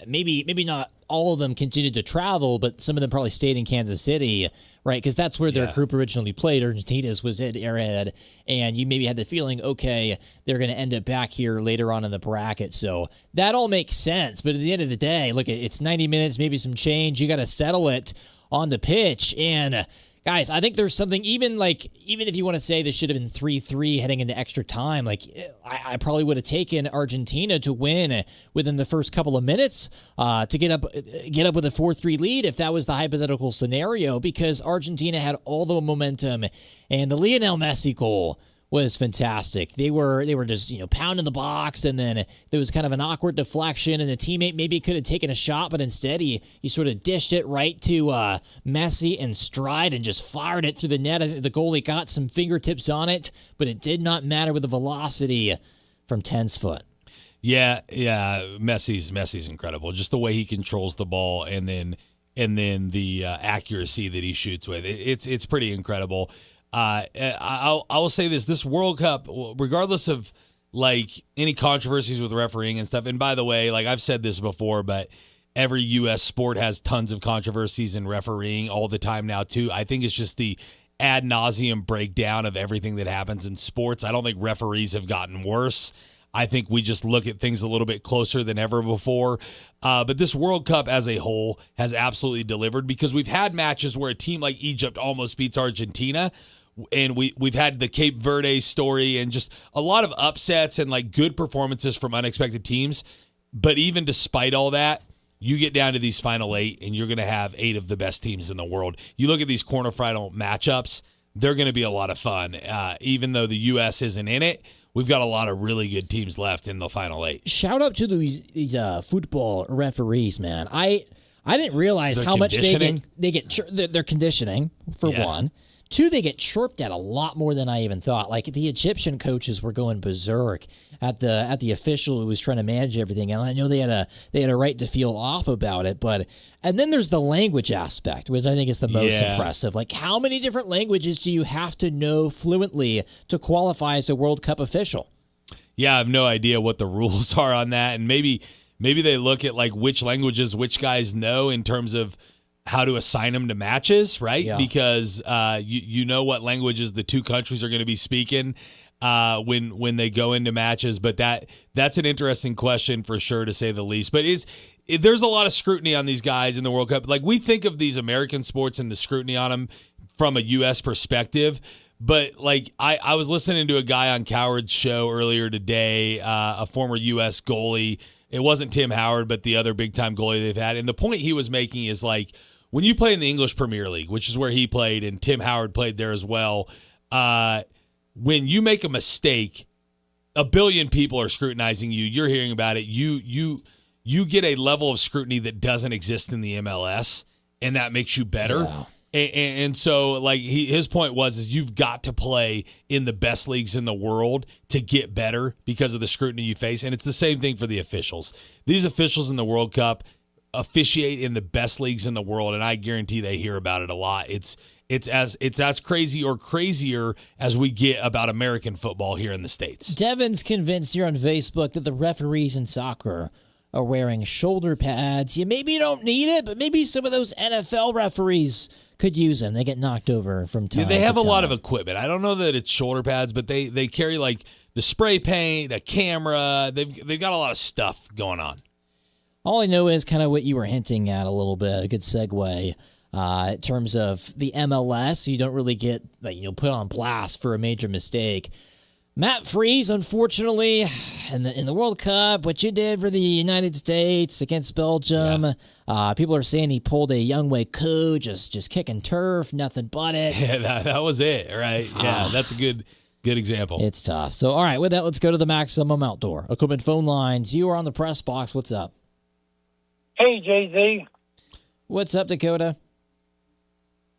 maybe not all of them continued to travel, but some of them probably stayed in Kansas City, right? Because that's where their group originally played. Argentina's was at Arrowhead, and you maybe had the feeling, okay, they're going to end up back here later on in the bracket. So that all makes sense. But at the end of the day, look, it's 90 minutes, maybe some change. You got to settle it on the pitch. And guys, I think there's something, even if you want to say this should have been 3-3 heading into extra time, I probably would have taken Argentina to win within the first couple of minutes to get up with a 4-3 lead if that was the hypothetical scenario, because Argentina had all the momentum, and the Lionel Messi goal was fantastic. They were just pounding the box, and then there was kind of an awkward deflection, and the teammate maybe could have taken a shot, but instead he sort of dished it right to Messi in stride and just fired it through the net. I think the goalie got some fingertips on it, but it did not matter with the velocity from 10's foot. Yeah, Messi's incredible. Just the way he controls the ball, and then the accuracy that he shoots with. It's pretty incredible. I will say this World Cup, regardless of any controversies with refereeing and stuff, and by the way, I've said this before, but every U.S. sport has tons of controversies in refereeing all the time now too. I think it's just the ad nauseum breakdown of everything that happens in sports. I don't think referees have gotten worse. I think we just look at things a little bit closer than ever before. But this World Cup as a whole has absolutely delivered, because we've had matches where a team like Egypt almost beats Argentina, and we've had the Cape Verde story and just a lot of upsets and like good performances from unexpected teams. But even despite all that, you get down to these final 8, and you're going to have 8 of the best teams in the world. You look at these quarterfinal matchups, they're going to be a lot of fun. Even though the U.S. isn't in it, we've got a lot of really good teams left in the final 8. Shout out to these football referees, man. I didn't realize Their how much conditioning? they get their conditioning, for one. 2, they get chirped at a lot more than I even thought. Like, the Egyptian coaches were going berserk at the official who was trying to manage everything, and I know they had a right to feel off about it. And then there's the language aspect, which I think is the most impressive. Like, how many different languages do you have to know fluently to qualify as a World Cup official? Yeah, I have no idea what the rules are on that, and maybe they look at like which languages which guys know in terms of how to assign them to matches, right? Yeah. Because you know what languages the 2 countries are going to be speaking when they go into matches. But that's an interesting question for sure, to say the least. But there's a lot of scrutiny on these guys in the World Cup. Like, we think of these American sports and the scrutiny on them from a U.S. perspective. But, like, I was listening to a guy on Coward's show earlier today, a former U.S. goalie. It wasn't Tim Howard, but the other big-time goalie they've had. And the point he was making is, like, when you play in the English Premier League, which is where he played, and Tim Howard played there as well, when you make a mistake, a billion people are scrutinizing you. You're hearing about it. You get a level of scrutiny that doesn't exist in the MLS, and that makes you better. Yeah. And so, like, his point was you've got to play in the best leagues in the world to get better because of the scrutiny you face. And it's the same thing for the officials. These officials in the World Cup officiate in the best leagues in the world, and I guarantee they hear about it a lot. It's as crazy or crazier as we get about American football here in the States. Devin's convinced here on Facebook that the referees in soccer are wearing shoulder pads. Maybe you don't need it, but maybe some of those NFL referees could use them. They get knocked over from time to time. They have a lot of equipment. I don't know that it's shoulder pads, but they carry like the spray paint, a camera. They've got a lot of stuff going on. All I know is kind of what you were hinting at a little bit, a good segue in terms of the MLS. You don't really get put on blast for a major mistake. Matt Freese, unfortunately, in the World Cup, what you did for the United States against Belgium, people are saying he pulled a Youngway coup, just kicking turf, nothing but it. Yeah, that was it, right? Yeah, that's a good example. It's tough. So, all right, with that, let's go to the Maximum Outdoor Equipment phone lines. You are on the press box. What's up? Hey, Jay-Z. What's up, Dakota?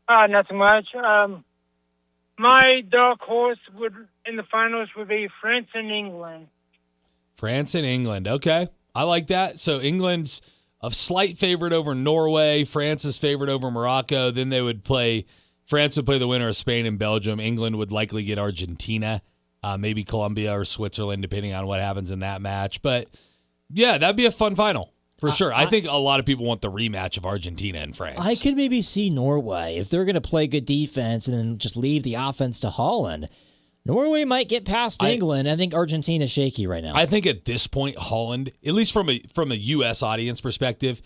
Not so much. My dark horse in the finals would be France and England. France and England. Okay. I like that. So England's a slight favorite over Norway. France is favored over Morocco. Then France would play the winner of Spain and Belgium. England would likely get Argentina, maybe Colombia or Switzerland, depending on what happens in that match. But, yeah, that'd be a fun final. For sure. I think a lot of people want the rematch of Argentina and France. I could maybe see Norway. If they're going to play good defense and then just leave the offense to Holland, Norway might get past England. I think Argentina's shaky right now. I think at this point, Holland, at least from a U.S. audience perspective,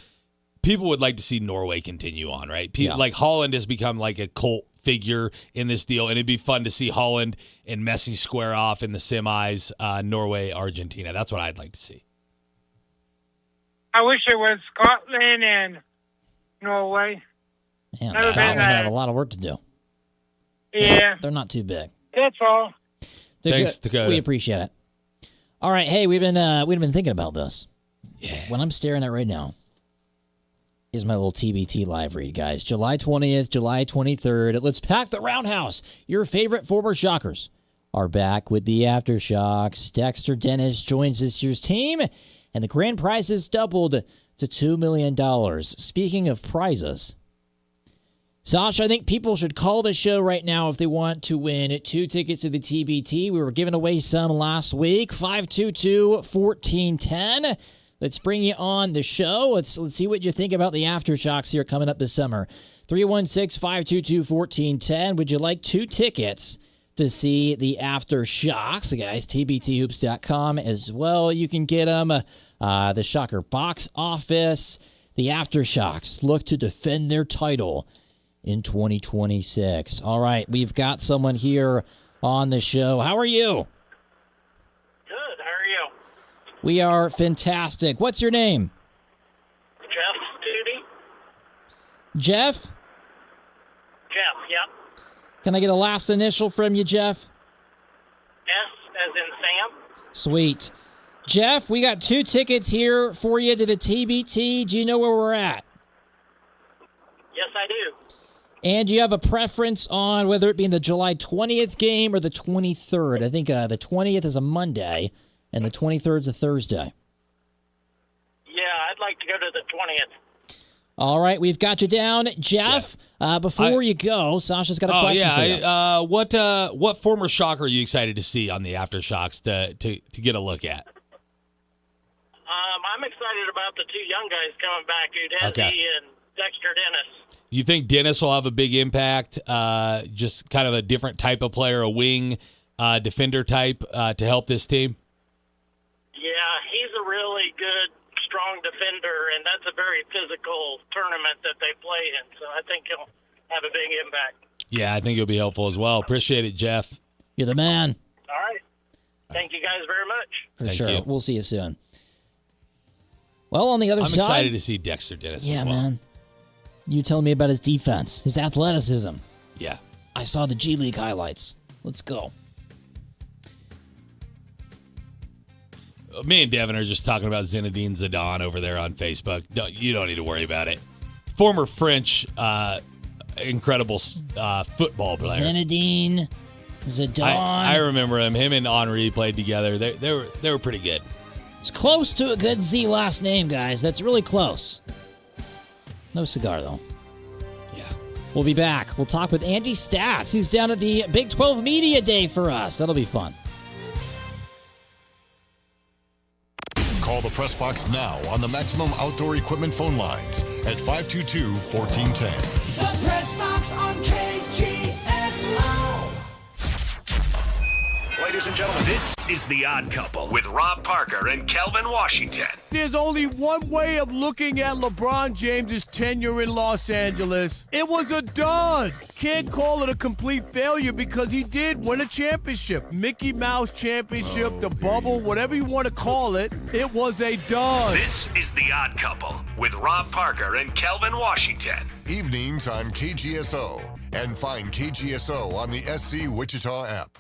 people would like to see Norway continue on, right? Like Holland has become like a cult figure in this deal, and it'd be fun to see Holland and Messi square off in the semis, Norway, Argentina. That's what I'd like to see. I wish it was Scotland and Norway. Yeah, Scotland have a lot of work to do. Yeah. They're not too big. That's all. Thanks, Dakota. We appreciate it. All right, hey, we've been thinking about this. Yeah. What I'm staring at right now is my little TBT live read, guys. July 20th, July 23rd. Let's pack the Roundhouse. Your favorite former Shockers are back with the Aftershocks. Dexter Dennis joins this year's team, and the grand prize is doubled to $2 million. Speaking of prizes, Sasha, I think people should call the show right now if they want to win 2 tickets to the TBT. We were giving away some last week. 522-1410. Let's bring you on the show. Let's see what you think about the Aftershocks here coming up this summer. 316-522-1410. Would you like 2 tickets to see the Aftershocks? Guys, tbthoops.com as well. You can get them. The Shocker box office. The Aftershocks look to defend their title in 2026. All right, we've got someone here on the show. How are you? Good. How are you? We are fantastic. What's your name? Jeff Studi. Jeff? Jeff, yep. Can I get a last initial from you, Jeff? S as in Sam. Sweet. Jeff, we got 2 tickets here for you to the TBT. Do you know where we're at? Yes, I do. And do you have a preference on whether it be in the July 20th game or the 23rd? I think the 20th is a Monday, and the 23rd is a Thursday. Yeah, I'd like to go to the 20th. All right, we've got you down. Jeff, before you go, Sasha's got a question for you. What former Shocker are you excited to see on the Aftershocks to get a look at? I'm excited about the 2 young guys coming back, Udesi and Dexter Dennis. You think Dennis will have a big impact, just kind of a different type of player, a wing defender type to help this team? Yeah, he's a really good, strong defender, and that's a very physical tournament that they play in, so I think he'll have a big impact. Yeah, I think he'll be helpful as well. Appreciate it, Jeff. You're the man. All right. Thank you guys very much. For sure. You. We'll see you soon. Well, on the other side... I'm excited to see Dexter Dennis as well. Yeah, man. You tell me about his defense, his athleticism. Yeah. I saw the G League highlights. Let's go. Me and Devin are just talking about Zinedine Zidane over there on Facebook. You don't need to worry about it. Former French, incredible football player. Zinedine Zidane. I remember him. Him and Henry played together. They were pretty good. It's close to a good Z last name, guys. That's really close. No cigar, though. Yeah. We'll be back. We'll talk with Andy Stats. He's down at the Big 12 Media Day for us. That'll be fun. Call the Press Box now on the Maximum Outdoor Equipment phone lines at 522-1410. The Press Box on KGSO. Ladies and gentlemen, this is The Odd Couple with Rob Parker and Kelvin Washington. There's only one way of looking at LeBron James' tenure in Los Angeles. It was a dud. Can't call it a complete failure because he did win a championship. Mickey Mouse Championship, the bubble, whatever you want to call it, it was a dud. This is The Odd Couple with Rob Parker and Kelvin Washington. Evenings on KGSO. And find KGSO on the SC Wichita app.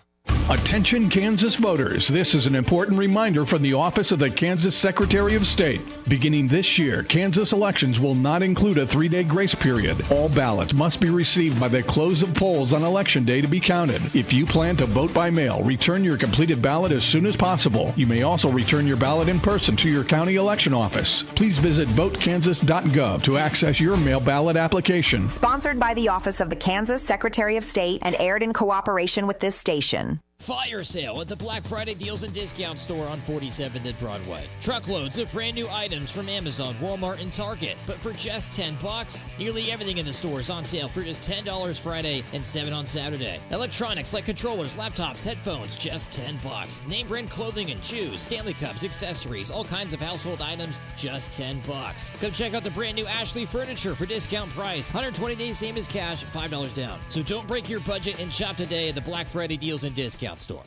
Attention Kansas voters, this is an important reminder from the Office of the Kansas Secretary of State. Beginning this year, Kansas elections will not include a 3-day grace period. All ballots must be received by the close of polls on Election Day to be counted. If you plan to vote by mail, return your completed ballot as soon as possible. You may also return your ballot in person to your county election office. Please visit votekansas.gov to access your mail ballot application. Sponsored by the Office of the Kansas Secretary of State and aired in cooperation with this station. Fire sale at the Black Friday Deals and Discount Store on 47th and Broadway. Truckloads of brand new items from Amazon, Walmart, and Target. But for just $10, nearly everything in the store is on sale for just $10 Friday and $7 on Saturday. Electronics like controllers, laptops, headphones, just $10. Name brand clothing and shoes, Stanley Cups, accessories, all kinds of household items, just $10. Come check out the brand new Ashley furniture for discount price. 120 days, same as cash, $5 down. So don't break your budget and shop today at the Black Friday Deals and Discount Store.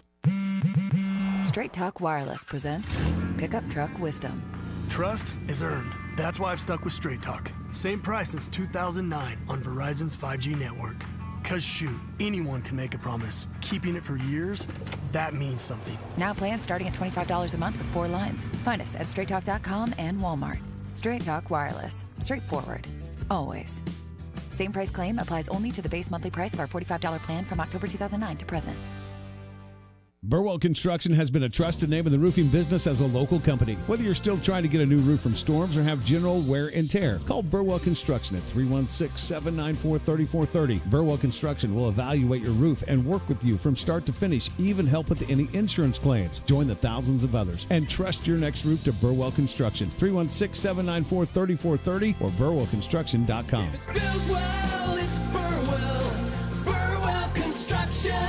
Straight Talk Wireless presents Pickup Truck Wisdom. Trust is earned. That's why I've stuck with Straight Talk. Same price since 2009 on Verizon's 5G network. Cause shoot, anyone can make a promise. Keeping it for years, that means something. Now plans starting at $25 a month with 4 lines. Find us at straighttalk.com and Walmart. Straight Talk Wireless. Straightforward. Always. Same price claim applies only to the base monthly price of our $45 plan from October 2009 to present. Burwell Construction has been a trusted name in the roofing business as a local company. Whether you're still trying to get a new roof from storms or have general wear and tear, call Burwell Construction at 316-794-3430. Burwell Construction will evaluate your roof and work with you from start to finish, even help with any insurance claims. Join the thousands of others and trust your next roof to Burwell Construction. 316-794-3430 or burwellconstruction.com. If it's built well, it's Burwell. Burwell Construction.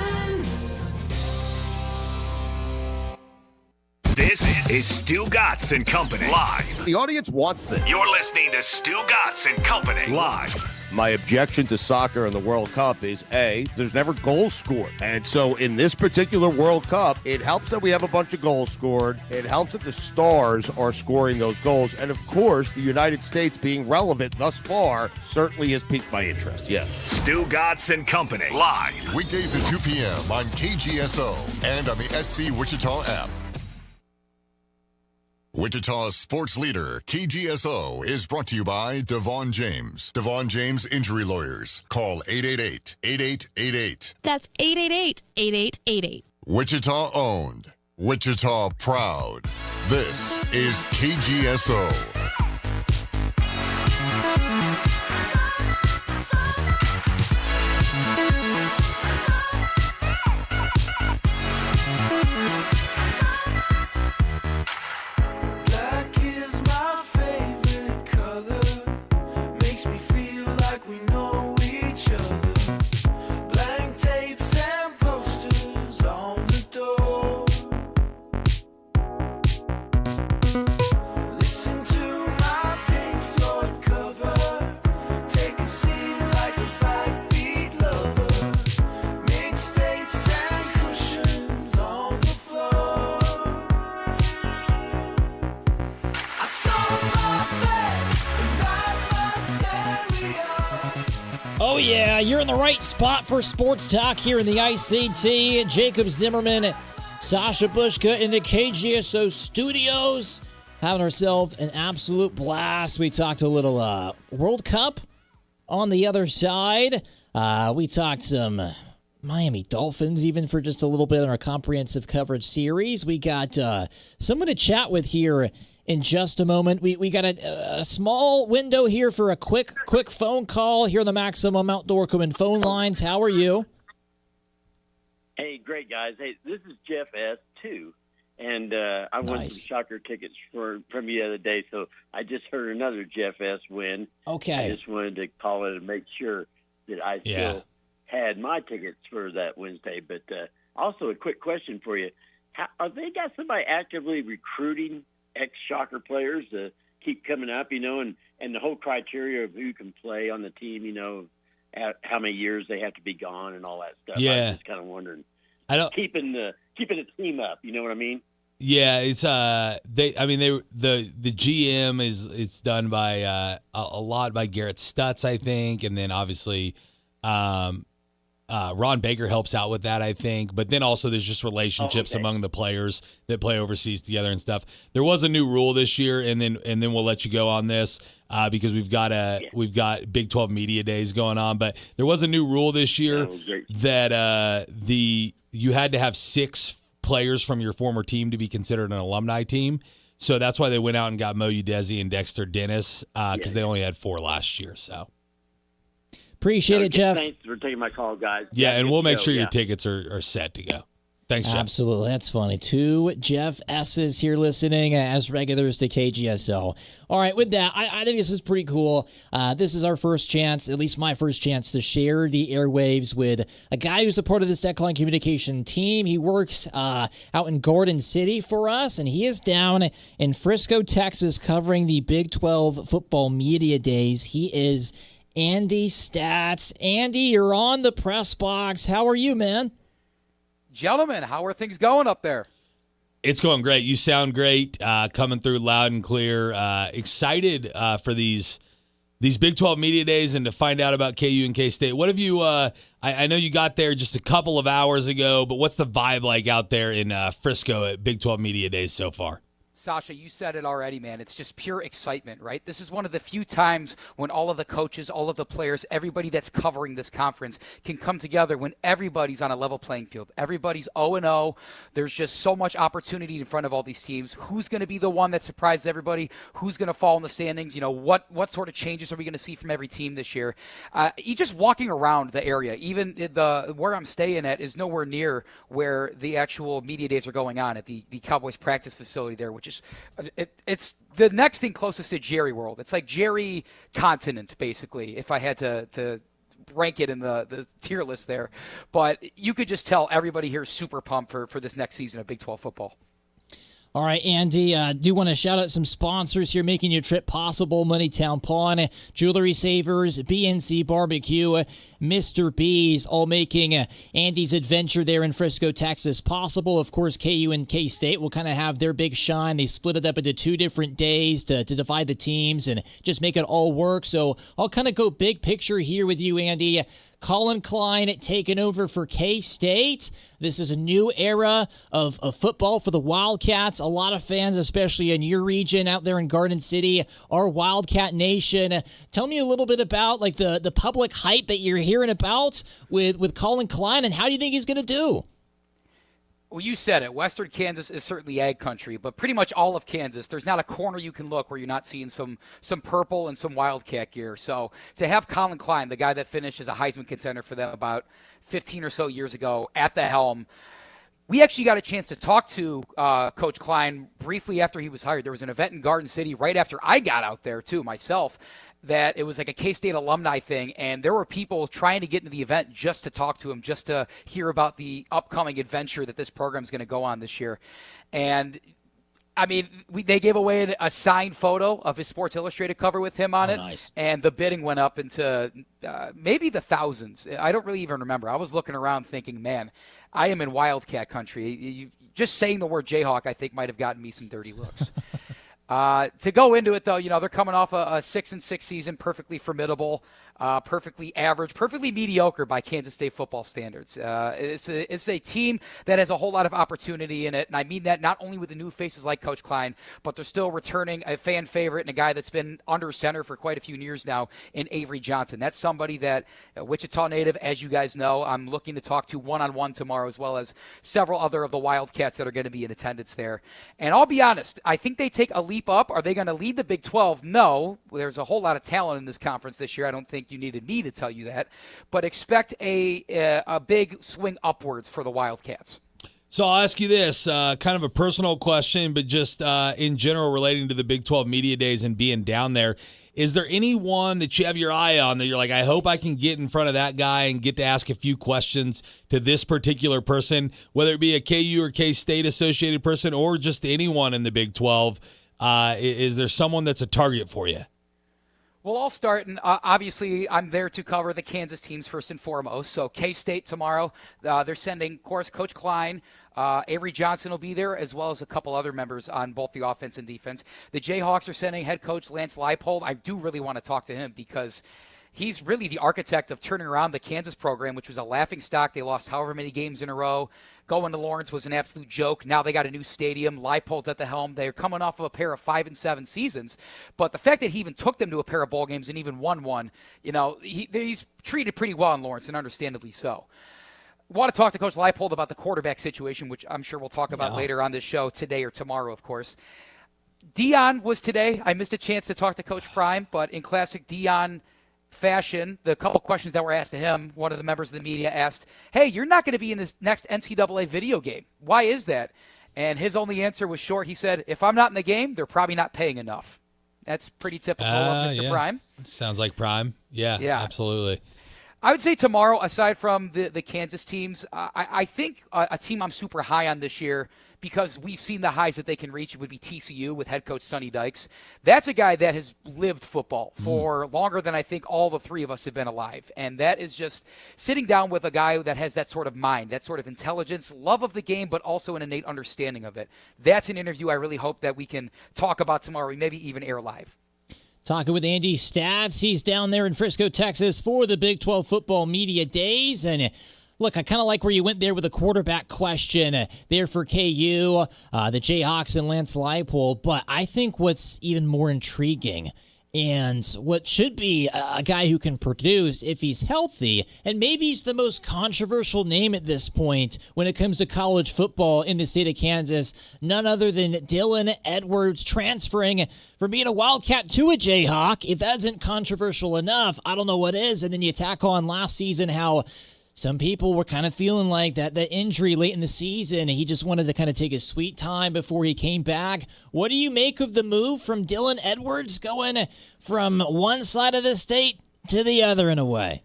This is Stu Gatz and Company live. The audience wants this. You're listening to Stu Gatz and Company live My objection to soccer in the World Cup is, A, there's never goals scored. And so in this particular World Cup, it helps that we have a bunch of goals scored. It helps that the stars are scoring those goals. And, of course, the United States being relevant thus far certainly has piqued my interest, yes. Stu Gatz and Company, live. Weekdays at 2 p.m. on KGSO and on the SC Wichita app. Wichita's sports leader, KGSO, is brought to you by Devon James. Devon James Injury Lawyers. Call 888-8888. That's 888-8888. Wichita owned. Wichita proud. This is KGSO. Oh, yeah, you're in the right spot for sports talk here in the ICT. Jacob Zimmerman, Sasha Bushka in the KGSO studios, having ourselves an absolute blast. We talked a little World Cup on the other side. We talked some Miami Dolphins even for just a little bit on our comprehensive coverage series. We got someone to chat with here in just a moment. We got a small window here for a quick phone call here on the Maximum Outdoor Equipment phone lines. How are you? Hey, great, guys. Hey, this is Jeff S. too, and I won some Shocker tickets from you the other day, so I just heard another Jeff S. win. Okay. I just wanted to call it and make sure that I still had my tickets for that Wednesday. But also a quick question for you. Are they got somebody actively recruiting ex-Shocker players to keep coming up, and the whole criteria of who can play on the team, how many years they have to be gone and all that stuff? Yeah. I'm just kind of wondering. Keeping the team up, you know what I mean? Yeah, it's the GM it's done by a lot by Garrett Stutz, I think, and then obviously Ron Baker helps out with that, I think. But then also there's just relationships among the players that play overseas together and stuff. There was a new rule this year, and then we'll let you go on this because we've got Big 12 Media Days going on. But there was a new rule this year that you had to have 6 players from your former team to be considered an alumni team. So that's why they went out and got Mo Udesi and Dexter Dennis because they only had 4 last year. So. Appreciate it, Jeff. Thanks for taking my call, guys. Yeah, and we'll make sure your tickets are set to go. Thanks, Jeff. Absolutely. That's funny. 2 Jeff S's here listening as regulars to KGSO. All right, with that, I think this is pretty cool. This is our first chance, at least my first chance, to share the airwaves with a guy who's a part of this Decline Communication team. He works out in Garden City for us, and he is down in Frisco, Texas, covering the Big 12 Football Media Days. He is Andy Stats. Andy, you're on the press box. How are you, man? Gentlemen, how are things going up there? It's going great. You sound great, coming through loud and clear. Excited for these Big 12 Media Days and to find out about KU and K-State. What have you I know you got there just a couple of hours ago, but what's the vibe like out there in Frisco at Big 12 Media Days so far? Sasha, you said it already, man. It's just pure excitement, right? This is one of the few times when all of the coaches, all of the players, everybody that's covering this conference can come together when everybody's on a level playing field. Everybody's 0-0. There's just so much opportunity in front of all these teams. Who's going to be the one that surprises everybody? Who's going to fall in the standings? What sort of changes are we going to see from every team this year? You just walking around the area, even where I'm staying at is nowhere near where the actual media days are going on at the Cowboys practice facility there, which is it's the next thing closest to Jerry World. It's like Jerry Continent, basically, if I had to rank it in the tier list there. But you could just tell everybody here is super pumped for this next season of Big 12 football. All right, Andy, do want to shout out some sponsors here making your trip possible. Moneytown Pawn, Jewelry Savers, BNC Barbecue, Mr. B's, all making Andy's adventure there in Frisco, Texas possible. Of course, KU and K-State will kind of have their big shine. They split it up into 2 different days to divide the teams and just make it all work. So I'll kind of go big picture here with you, Andy. Colin Klein taking over for K-State. This is a new era of football for the Wildcats. A lot of fans, especially in your region out there in Garden City, are Wildcat Nation. Tell me a little bit about like the public hype that you're hearing about with Colin Klein, and how do you think he's going to do? Well, you said it. Western Kansas is certainly ag country, but pretty much all of Kansas, there's not a corner you can look where you're not seeing some purple and some Wildcat gear. So to have Colin Klein, the guy that finished as a Heisman contender for them about 15 or so years ago, at the helm, we actually got a chance to talk to Coach Klein briefly after he was hired. There was an event in Garden City right after I got out there, too, myself, that it was like a K-State alumni thing, and there were people trying to get into the event just to talk to him, just to hear about the upcoming adventure that this program is going to go on this year. And I mean, they gave away a signed photo of his Sports Illustrated cover with him on it. Nice. And the bidding went up into maybe the thousands. I don't really even remember. I was looking around thinking, man, I am in Wildcat country. Just saying the word Jayhawk, I think, might have gotten me some dirty looks. To go into it, though, they're coming off a 6-6 season, perfectly formidable, perfectly average, perfectly mediocre by Kansas State football standards. It's a team that has a whole lot of opportunity in it, and I mean that not only with the new faces like Coach Klein, but they're still returning a fan favorite and a guy that's been under center for quite a few years now in Avery Johnson. That's somebody that, Wichita native, as you guys know, I'm looking to talk to one-on-one tomorrow, as well as several other of the Wildcats that are going to be in attendance there. And I'll be honest, I think they take a leap up. Are they going to lead the Big 12? No. There's a whole lot of talent in this conference this year. I don't think you needed me to tell you that. But expect a big swing upwards for the Wildcats. So I'll ask you this, kind of a personal question, but just in general relating to the Big 12 Media Days and being down there. Is there anyone that you have your eye on that you're like, I hope I can get in front of that guy and get to ask a few questions to this particular person, whether it be a KU or K-State associated person or just anyone in the Big 12? Is there someone that's a target for you? Well, I'll start, and obviously I'm there to cover the Kansas teams first and foremost. So K-State tomorrow, they're sending, of course, Coach Klein. Avery Johnson will be there, as well as a couple other members on both the offense and defense. The Jayhawks are sending head coach Lance Leipold. I do really want to talk to him because he's really the architect of turning around the Kansas program, which was a laughingstock. They lost however many games in a row. Going to Lawrence was an absolute joke. Now they got a new stadium. Leipold's at the helm. They're coming off of a pair of 5-7 seasons. But the fact that he even took them to a pair of bowl games and even won one, he's treated pretty well in Lawrence, and understandably so. I want to talk to Coach Leipold about the quarterback situation, which I'm sure we'll talk about later on this show, today or tomorrow, of course. Deion was today. I missed a chance to talk to Coach Prime, but in classic Deion fashion, the couple questions that were asked to him, one of the members of the media asked, hey, you're not going to be in this next NCAA video game. Why is that? And his only answer was short. He said, if I'm not in the game, they're probably not paying enough. That's pretty typical of Mr. Prime. Sounds like Prime. Yeah, absolutely. I would say tomorrow, aside from the Kansas teams, I think a team I'm super high on this year, because we've seen the highs that they can reach, would be TCU with head coach Sonny Dykes. That's a guy that has lived football for longer than I think all the three of us have been alive. And that is just sitting down with a guy that has that sort of mind, that sort of intelligence, love of the game, but also an innate understanding of it. That's an interview I really hope that we can talk about tomorrow, maybe even air live. Talking with Andy Stats. He's down there in Frisco, Texas for the Big 12 Football Media Days. And look, I kind of like where you went there with a quarterback question there for KU, the Jayhawks and Lance Leipold. But I think what's even more intriguing and what should be a guy who can produce if he's healthy, and maybe he's the most controversial name at this point when it comes to college football in the state of Kansas, none other than Dylan Edwards transferring from being a Wildcat to a Jayhawk. If that isn't controversial enough, I don't know what is. And then you tack on last season how some people were kind of feeling like that injury late in the season, he just wanted to kind of take his sweet time before he came back. What do you make of the move from Dylan Edwards going from one side of the state to the other in a way?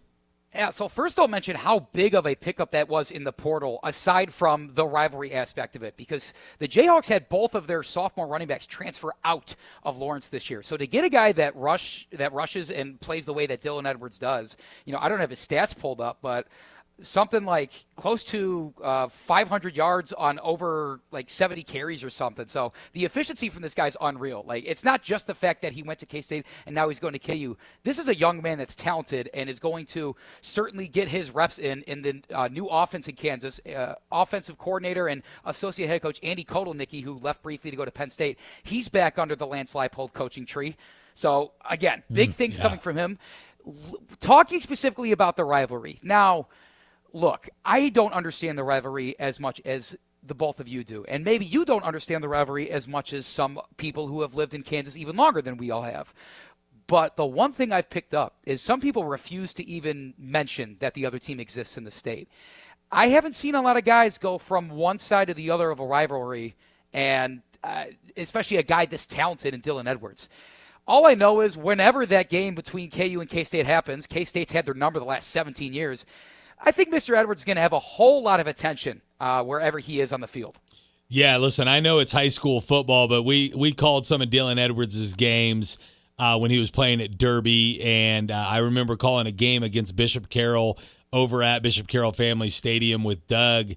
Yeah, so first I'll mention how big of a pickup that was in the portal, aside from the rivalry aspect of it, because the Jayhawks had both of their sophomore running backs transfer out of Lawrence this year. So to get a guy that rushes and plays the way that Dylan Edwards does, I don't have his stats pulled up, but something like close to 500 yards on over 70 carries or something. So the efficiency from this guy's unreal. It's not just the fact that he went to K-State and now he's going to KU. This is a young man that's talented and is going to certainly get his reps in the new offense in Kansas. Offensive coordinator and associate head coach Andy Kotelnicki, who left briefly to go to Penn State, he's back under the Lance Leipold coaching tree. So again, big things coming from him. Talking specifically about the rivalry. Now, look, I don't understand the rivalry as much as the both of you do. And maybe you don't understand the rivalry as much as some people who have lived in Kansas even longer than we all have. But the one thing I've picked up is some people refuse to even mention that the other team exists in the state. I haven't seen a lot of guys go from one side to the other of a rivalry, and especially a guy this talented in Dylan Edwards. All I know is whenever that game between KU and K-State happens, K-State's had their number the last 17 years, I think Mr. Edwards is going to have a whole lot of attention wherever he is on the field. Yeah, listen, I know it's high school football, but we called some of Dylan Edwards' games when he was playing at Derby, and I remember calling a game against Bishop Carroll over at Bishop Carroll Family Stadium with Doug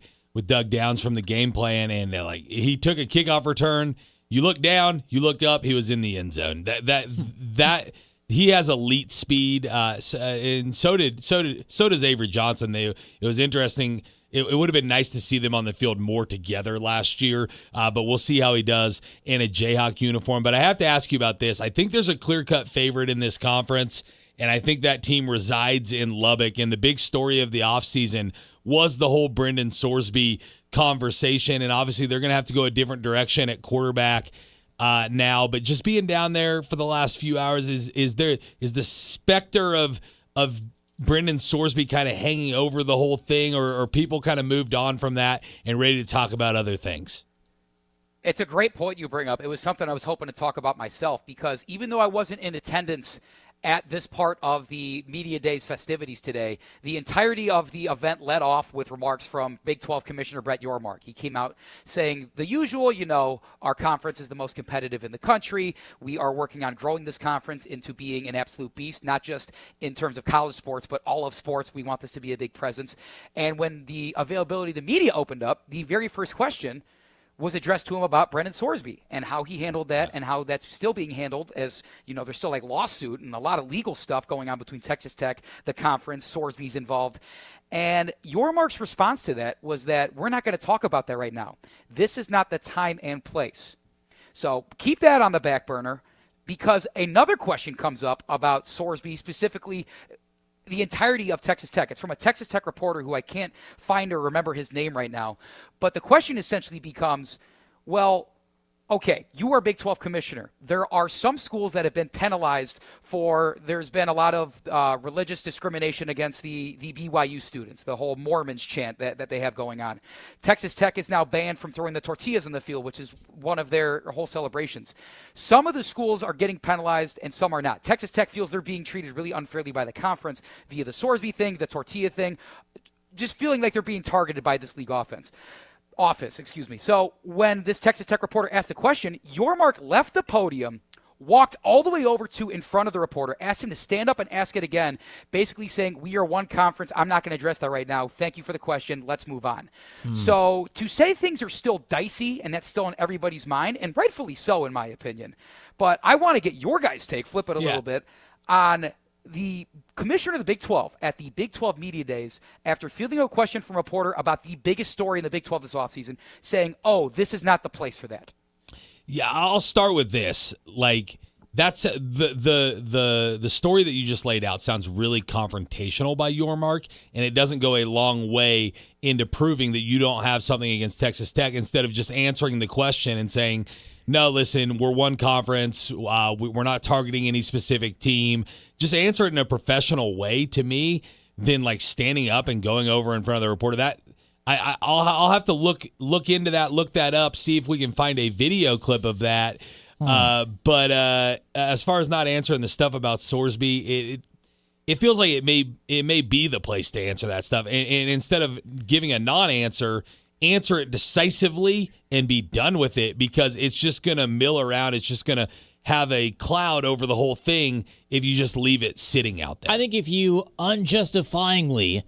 Downs from the game plan, and he took a kickoff return. You look down, you looked up, he was in the end zone. That he has elite speed, and so does Avery Johnson. It was interesting. It would have been nice to see them on the field more together last year, but we'll see how he does in a Jayhawk uniform. But I have to ask you about this. I think there's a clear-cut favorite in this conference, and I think that team resides in Lubbock. And the big story of the offseason was the whole Brendan Sorsby conversation, and obviously they're going to have to go a different direction at quarterback now. But just being down there for the last few hours, is the specter of Brendan Sorsby kind of hanging over the whole thing, or people kind of moved on from that and ready to talk about other things? It's a great point you bring up. It was something I was hoping to talk about myself, because even though I wasn't in attendance at this part of the Media Days festivities today, the entirety of the event led off with remarks from Big 12 Commissioner Brett Yormark. He came out saying the usual, our conference is the most competitive in the country. We are working on growing this conference into being an absolute beast, not just in terms of college sports, but all of sports. We want this to be a big presence. And when the availability of the media opened up, the very first question was addressed to him about Brendan Sorsby and how he handled that, and how that's still being handled, as there's still lawsuit and a lot of legal stuff going on between Texas Tech, the conference, Sorsby's involved. And Yormark's response to that was that we're not going to talk about that right now. This is not the time and place. So keep that on the back burner, because another question comes up about Sorsby, specifically the entirety of Texas Tech. It's from a Texas Tech reporter who I can't find or remember his name right now. But the question essentially becomes, well, okay, you are Big 12 commissioner. There are some schools that have been penalized there's been a lot of religious discrimination against the BYU students, the whole Mormons chant that they have going on. Texas Tech is now banned from throwing the tortillas in the field, which is one of their whole celebrations. Some of the schools are getting penalized and some are not. Texas Tech feels they're being treated really unfairly by the conference via the Sorsby thing, the tortilla thing, just feeling like they're being targeted by this league office. So when this Texas Tech reporter asked the question, Yormark left the podium, walked all the way over to in front of the reporter, asked him to stand up and ask it again, basically saying, we are one conference. I'm not going to address that right now. Thank you for the question. Let's move on. So to say things are still dicey, and that's still in everybody's mind, and rightfully so in my opinion, but I want to get your guys' take, flip it a little bit, on the commissioner of the Big 12 at the Big 12 Media Days, after fielding a question from a reporter about the biggest story in the Big 12 this offseason, saying, this is not the place for that. Yeah, I'll start with this. That's the story that you just laid out sounds really confrontational by Yormark, and it doesn't go a long way into proving that you don't have something against Texas Tech, instead of just answering the question and saying, no, listen, we're one conference. We're not targeting any specific team. Just answer it in a professional way, to me, than standing up and going over in front of the reporter. That I'll have to look into that, look that up, see if we can find a video clip of that. But as far as not answering the stuff about Sorsby, it feels like it may be the place to answer that stuff. And instead of giving a non-answer, answer it decisively and be done with it, because it's just going to mill around. It's just going to have a cloud over the whole thing if you just leave it sitting out there. I think if you unjustifiably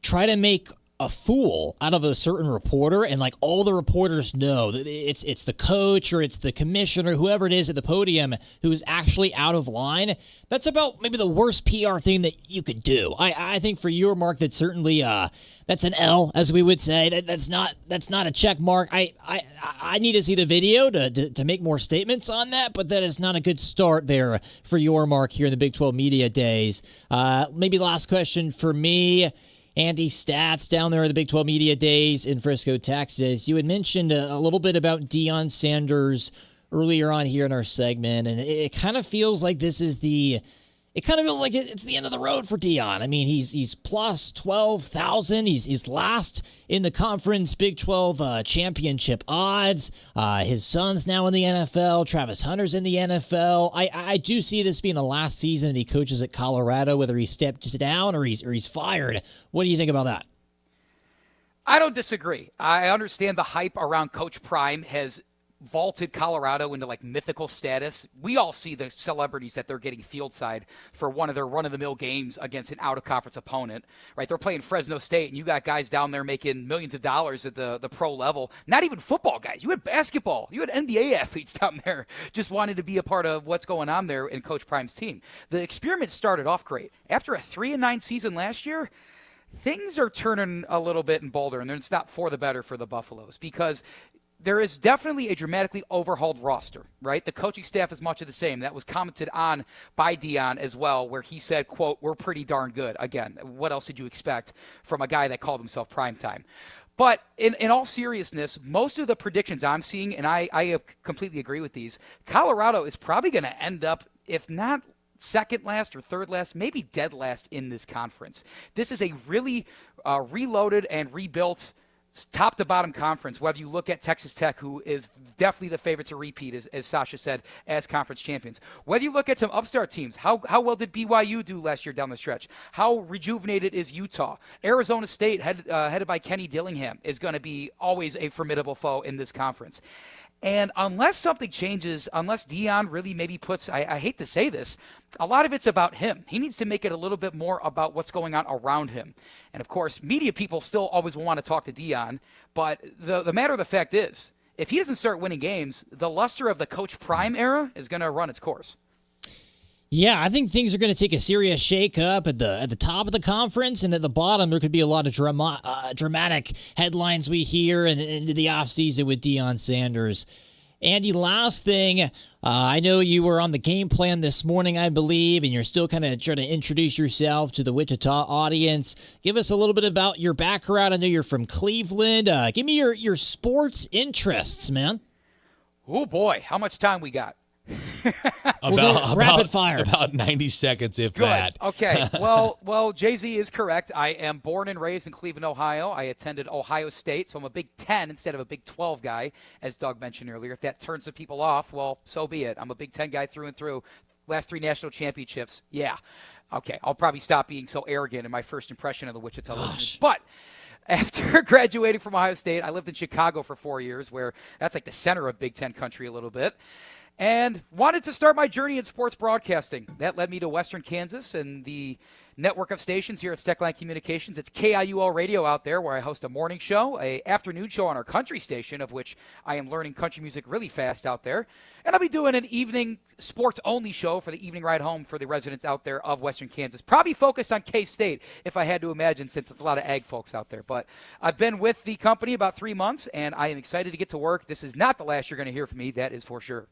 try to make a fool out of a certain reporter, and like all the reporters know that it's the coach or it's the commissioner, whoever it is at the podium who is actually out of line, that's about maybe the worst PR thing that you could do. I think for your mark, that's certainly that's an L, as we would say. That's not a check mark. I need to see the video to make more statements on that, but that is not a good start there for your mark here in the Big 12 Media Days. Maybe last question for me. Andy, stats down there at the Big 12 Media Days in Frisco, Texas. You had mentioned a little bit about Deion Sanders earlier on here in our segment, and it kind of feels like it's the end of the road for Deion. I mean, he's plus 12,000. He's last in the conference Big 12 championship odds. His son's now in the NFL. Travis Hunter's in the NFL. I do see this being the last season that he coaches at Colorado, whether he steps down or he's fired. What do you think about that? I don't disagree. I understand the hype around Coach Prime has vaulted Colorado into like mythical status. We all see the celebrities that they're getting field side for one of their run-of-the-mill games against an out-of-conference opponent, right? They're playing Fresno State, and you got guys down there making millions of dollars at the pro level. Not even football guys. You had basketball. You had NBA athletes down there just wanted to be a part of what's going on there in Coach Prime's team. The experiment started off great. After a 3-9 season last year, things are turning a little bit in Boulder, and it's not for the better for the Buffaloes, because there is definitely a dramatically overhauled roster, right? The coaching staff is much of the same. That was commented on by Deion as well, where he said, quote, "We're pretty darn good." Again, what else did you expect from a guy that called himself primetime? But in all seriousness, most of the predictions I'm seeing, and I completely agree with these, Colorado is probably going to end up, if not second last or third last, maybe dead last in this conference. This is a really reloaded and rebuilt top to bottom conference, whether you look at Texas Tech, who is definitely the favorite to repeat, as Sasha said, as conference champions. Whether you look at some upstart teams, how well did BYU do last year down the stretch? How rejuvenated is Utah? Arizona State, headed by Kenny Dillingham, is going to be always a formidable foe in this conference. And unless something changes, unless Deion really maybe puts, I hate to say this, a lot of it's about him. He needs to make it a little bit more about what's going on around him. And, of course, media people still always will want to talk to Deion. But the matter of the fact is, if he doesn't start winning games, the luster of the Coach Prime era is going to run its course. Yeah, I think things are going to take a serious shake-up at the top of the conference, and at the bottom there could be a lot of dramatic headlines we hear into the offseason with Deion Sanders. Andy, last thing, I know you were on the game plan this morning, I believe, and you're still kind of trying to introduce yourself to the Wichita audience. Give us a little bit about your background. I know you're from Cleveland. Give me your sports interests, man. Oh, boy, how much time we got? Rapid fire. About 90 seconds, if Good. that. Okay. Well, Jay-Z is correct. I am born and raised in Cleveland, Ohio. I attended Ohio State, so I'm a Big 10 instead of a Big 12 guy, as Doug mentioned earlier. If that turns some people off, well, so be it. I'm a Big 10 guy through and through. Last 3 national championships. Yeah. Okay. I'll probably stop being so arrogant in my first impression of the Wichita listeners. But after graduating from Ohio State, I lived in Chicago for 4 years, where that's like the center of Big 10 country a little bit. And wanted to start my journey in sports broadcasting. That led me to Western Kansas and the network of stations here at Steckline Communications. It's KIUL Radio out there, where I host a morning show, a afternoon show on our country station, of which I am learning country music really fast out there. And I'll be doing an evening sports-only show for the evening ride home for the residents out there of Western Kansas. Probably focused on K-State, if I had to imagine, since it's a lot of ag folks out there. But I've been with the company about 3 months, and I am excited to get to work. This is not the last you're going to hear from me, that is for sure.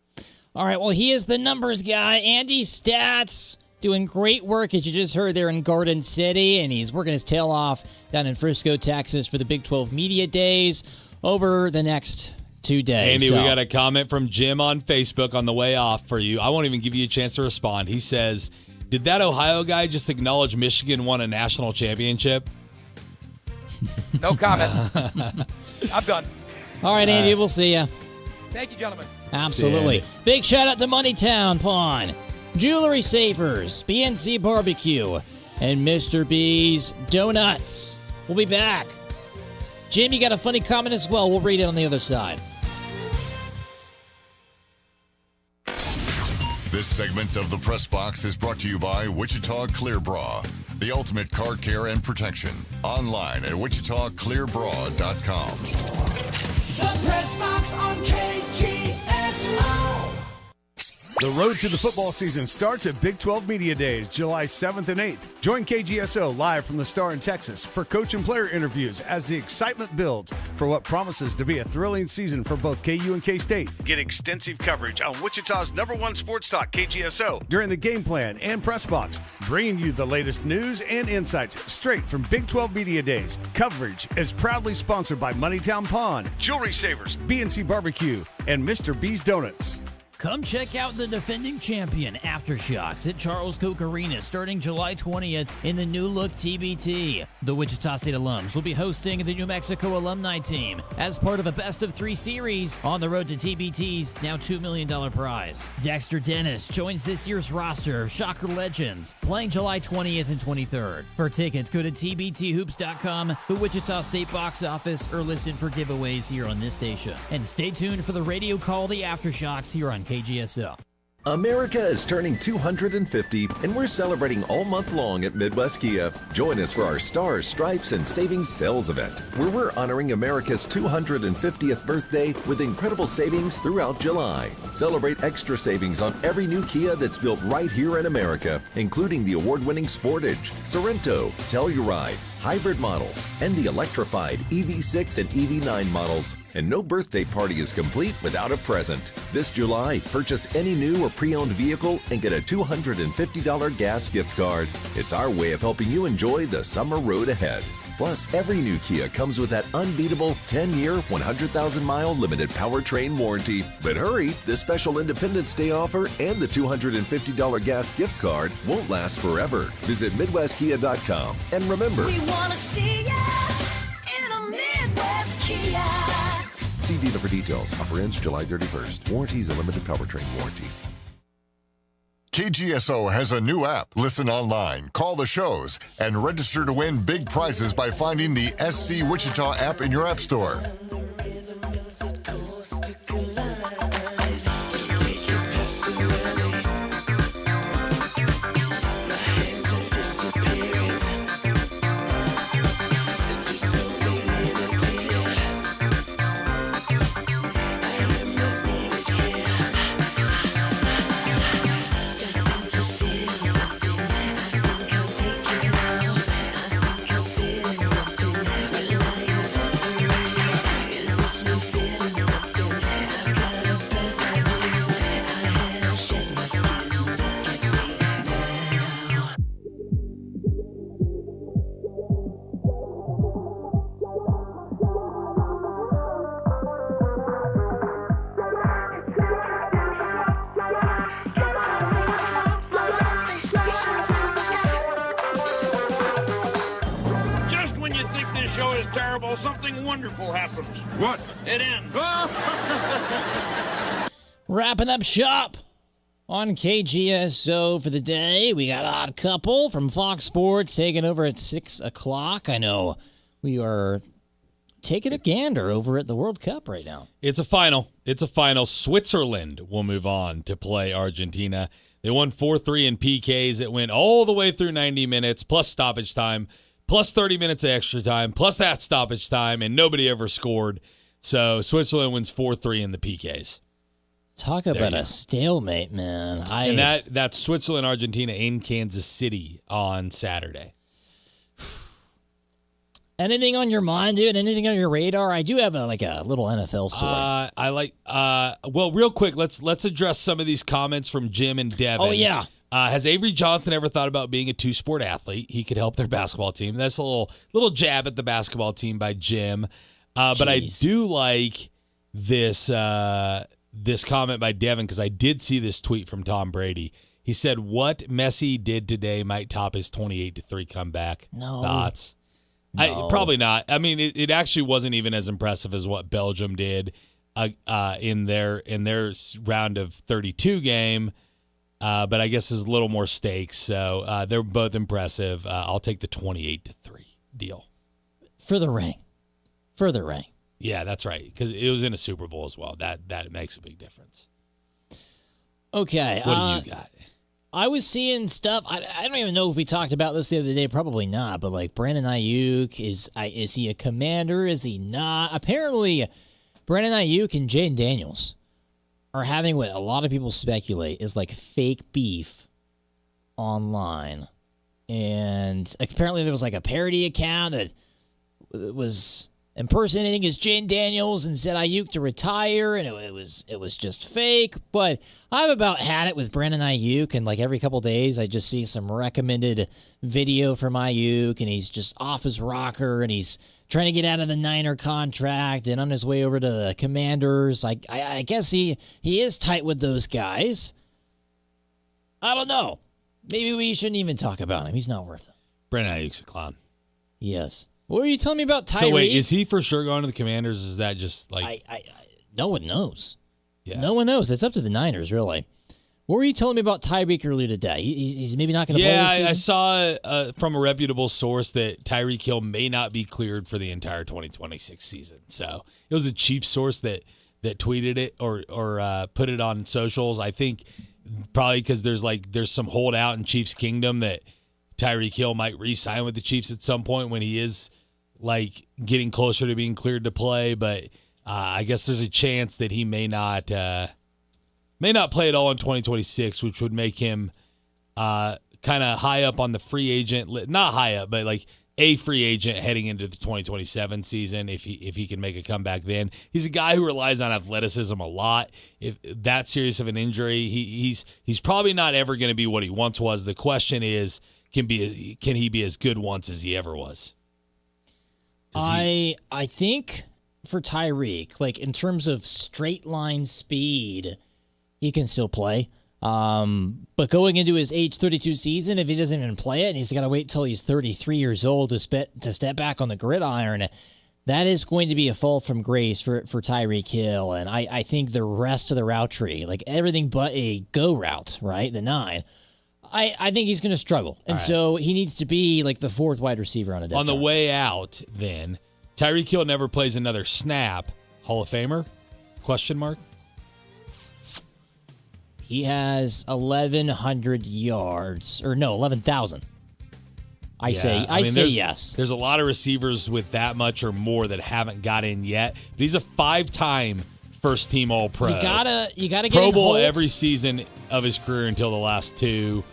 All right, well, he is the numbers guy, Andy Stats, doing great work, as you just heard there in Garden City, and he's working his tail off down in Frisco, Texas for the Big 12 Media Days over the next 2 days. Andy, we got a comment from Jim on Facebook on the way off for you. I won't even give you a chance to respond. He says, did that Ohio guy just acknowledge Michigan won a national championship? No comment. I'm done. All right, Andy, we'll see you. Thank you, gentlemen. Absolutely. Big shout out to Moneytown Pawn, Jewelry Savers, BNC Barbecue, and Mr. B's Donuts. We'll be back. Jim, you got a funny comment as well. We'll read it on the other side. This segment of the Press Box is brought to you by Wichita Clear Bra, the ultimate car care and protection. Online at wichitaclearbra.com. The Press Box on KGSO. The road to the football season starts at Big 12 Media Days, July 7th and 8th. Join KGSO live from the Star in Texas for coach and player interviews as the excitement builds for what promises to be a thrilling season for both KU and K-State. Get extensive coverage on Wichita's #1 sports talk, KGSO, during the game plan and press box, bringing you the latest news and insights straight from Big 12 Media Days. Coverage is proudly sponsored by Moneytown Pawn, Jewelry Savers, BNC Barbecue, and Mr. B's Donuts. Come check out the defending champion Aftershocks at Charles Koch Arena starting July 20th in the new look TBT. The Wichita State alums will be hosting the New Mexico alumni team as part of a best of 3 series on the road to TBT's now $2 million prize. Dexter Dennis joins this year's roster of Shocker legends playing July 20th and 23rd. For tickets, go to tbthoops.com, the Wichita State box office, or listen for giveaways here on this station. And stay tuned for the radio call The Aftershocks here on KGSO. America is turning 250, and we're celebrating all month long at Midwest Kia. Join us for our Stars, Stripes, and Savings Sales event, where we're honoring America's 250th birthday with incredible savings throughout July. Celebrate extra savings on every new Kia that's built right here in America, including the award-winning Sportage, Sorento, Telluride, hybrid models, and the electrified EV6 and EV9 models. And no birthday party is complete without a present. This July, purchase any new or pre-owned vehicle and get a $250 gas gift card. It's our way of helping you enjoy the summer road ahead. Plus, every new Kia comes with that unbeatable 10-year, 100,000-mile limited powertrain warranty. But hurry, this special Independence Day offer and the $250 gas gift card won't last forever. Visit MidwestKia.com. And remember, We want to see ya in a Midwest Kia. see dealer for details. Offer ends July 31st. Warranty is a limited powertrain warranty. KGSO has a new app. Listen online, call the shows, and register to win big prizes by finding the SC Wichita app in your app store. Something wonderful happens. What? It ends. Wrapping up shop on KGSO for the day. We got Odd Couple from Fox Sports taking over at 6 o'clock. I know we are taking a gander over at the World Cup right now. It's a final. Switzerland will move on to play Argentina. They won 4-3 in PKs. It went all the way through 90 minutes, plus stoppage time, plus 30 minutes of extra time, plus that stoppage time, and nobody ever scored. So Switzerland wins 4-3 in the PKs. Talk about a stalemate, man. And that's Switzerland, Argentina in Kansas City on Saturday. Anything on your mind, dude? Anything on your radar? I do have a little NFL story. Well, real quick, let's address some of these comments from Jim and Devin. Oh, yeah. Has Avery Johnson ever thought about being a two-sport athlete? He could help their basketball team. That's a little jab at the basketball team by Jim. But I do like this comment by Devin because I did see this tweet from Tom Brady. He said, what Messi did today might top his 28-3 comeback. No. Thoughts? No. Probably not. I mean, it actually wasn't even as impressive as what Belgium did in their round of 32 game. but I guess there's a little more stakes. So they're both impressive. I'll take the 28-3 deal. For the ring. Yeah, that's right. Because it was in a Super Bowl as well. That makes a big difference. Okay. What do you got? I was seeing stuff. I don't even know if we talked about this the other day. Probably not. But like Brandon Ayuk, is he a Commander? Is he not? Apparently, Brandon Ayuk and Jaden Daniels are having what a lot of people speculate is like fake beef online. And apparently there was like a parody account that was impersonating as Jaden Daniels and said Ayuk to retire, and it was just fake. But I've about had it with Brandon Ayuk, and like every couple days I just see some recommended video from Ayuk, and he's just off his rocker, and he's trying to get out of the Niner contract and on his way over to the Commanders. I guess he is tight with those guys. I don't know. Maybe we shouldn't even talk about him. He's not worth it. Brandon Ayuk's a clown. Yes. What were you telling me about Tyreek? So wait, is he for sure going to the Commanders? Is that just like... No one knows. Yeah. No one knows. It's up to the Niners, really. What were you telling me about Tyreek earlier today? He's maybe not going to play this season? Yeah, I saw from a reputable source that Tyreek Hill may not be cleared for the entire 2026 season. So it was a Chiefs source that tweeted it or put it on socials. I think probably because there's some holdout in Chiefs Kingdom that Tyreek Hill might re-sign with the Chiefs at some point when he is like getting closer to being cleared to play. But I guess there's a chance that he may not play at all in 2026, which would make him kind of high up on the free agent, not high up, but like a free agent heading into the 2027 season if he can make a comeback then. He's a guy who relies on athleticism a lot. If that serious of an injury, he's probably not ever going to be what he once was. The question is, can he be as good once as he ever was? I think for Tyreek, like in terms of straight line speed, he can still play. But going into his age 32 season, if he doesn't even play it, and he's got to wait till he's 33 years old to step back on the gridiron, that is going to be a fall from grace for Tyreek Hill. And I think the rest of the route tree, like everything but a go route, right, the 9, I think he's going to struggle. And so he needs to be like the 4th wide receiver on a depth On the chart. way out, then, Tyreek Hill never plays another snap. Hall of Famer? Question mark? He has 1,100 yards. Or no, 11,000. I say yes. There's a lot of receivers with that much or more that haven't got in yet. But he's a 5-time first-team All-Pro. You gotta get Pro in Bowl Holt. every season of his career until the last 2.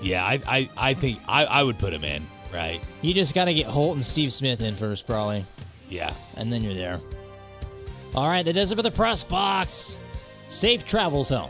Yeah, I think I would put him in, right? You just got to get Holt and Steve Smith in first, probably. Yeah. And then you're there. All right, that does it for the press box. Safe travels home.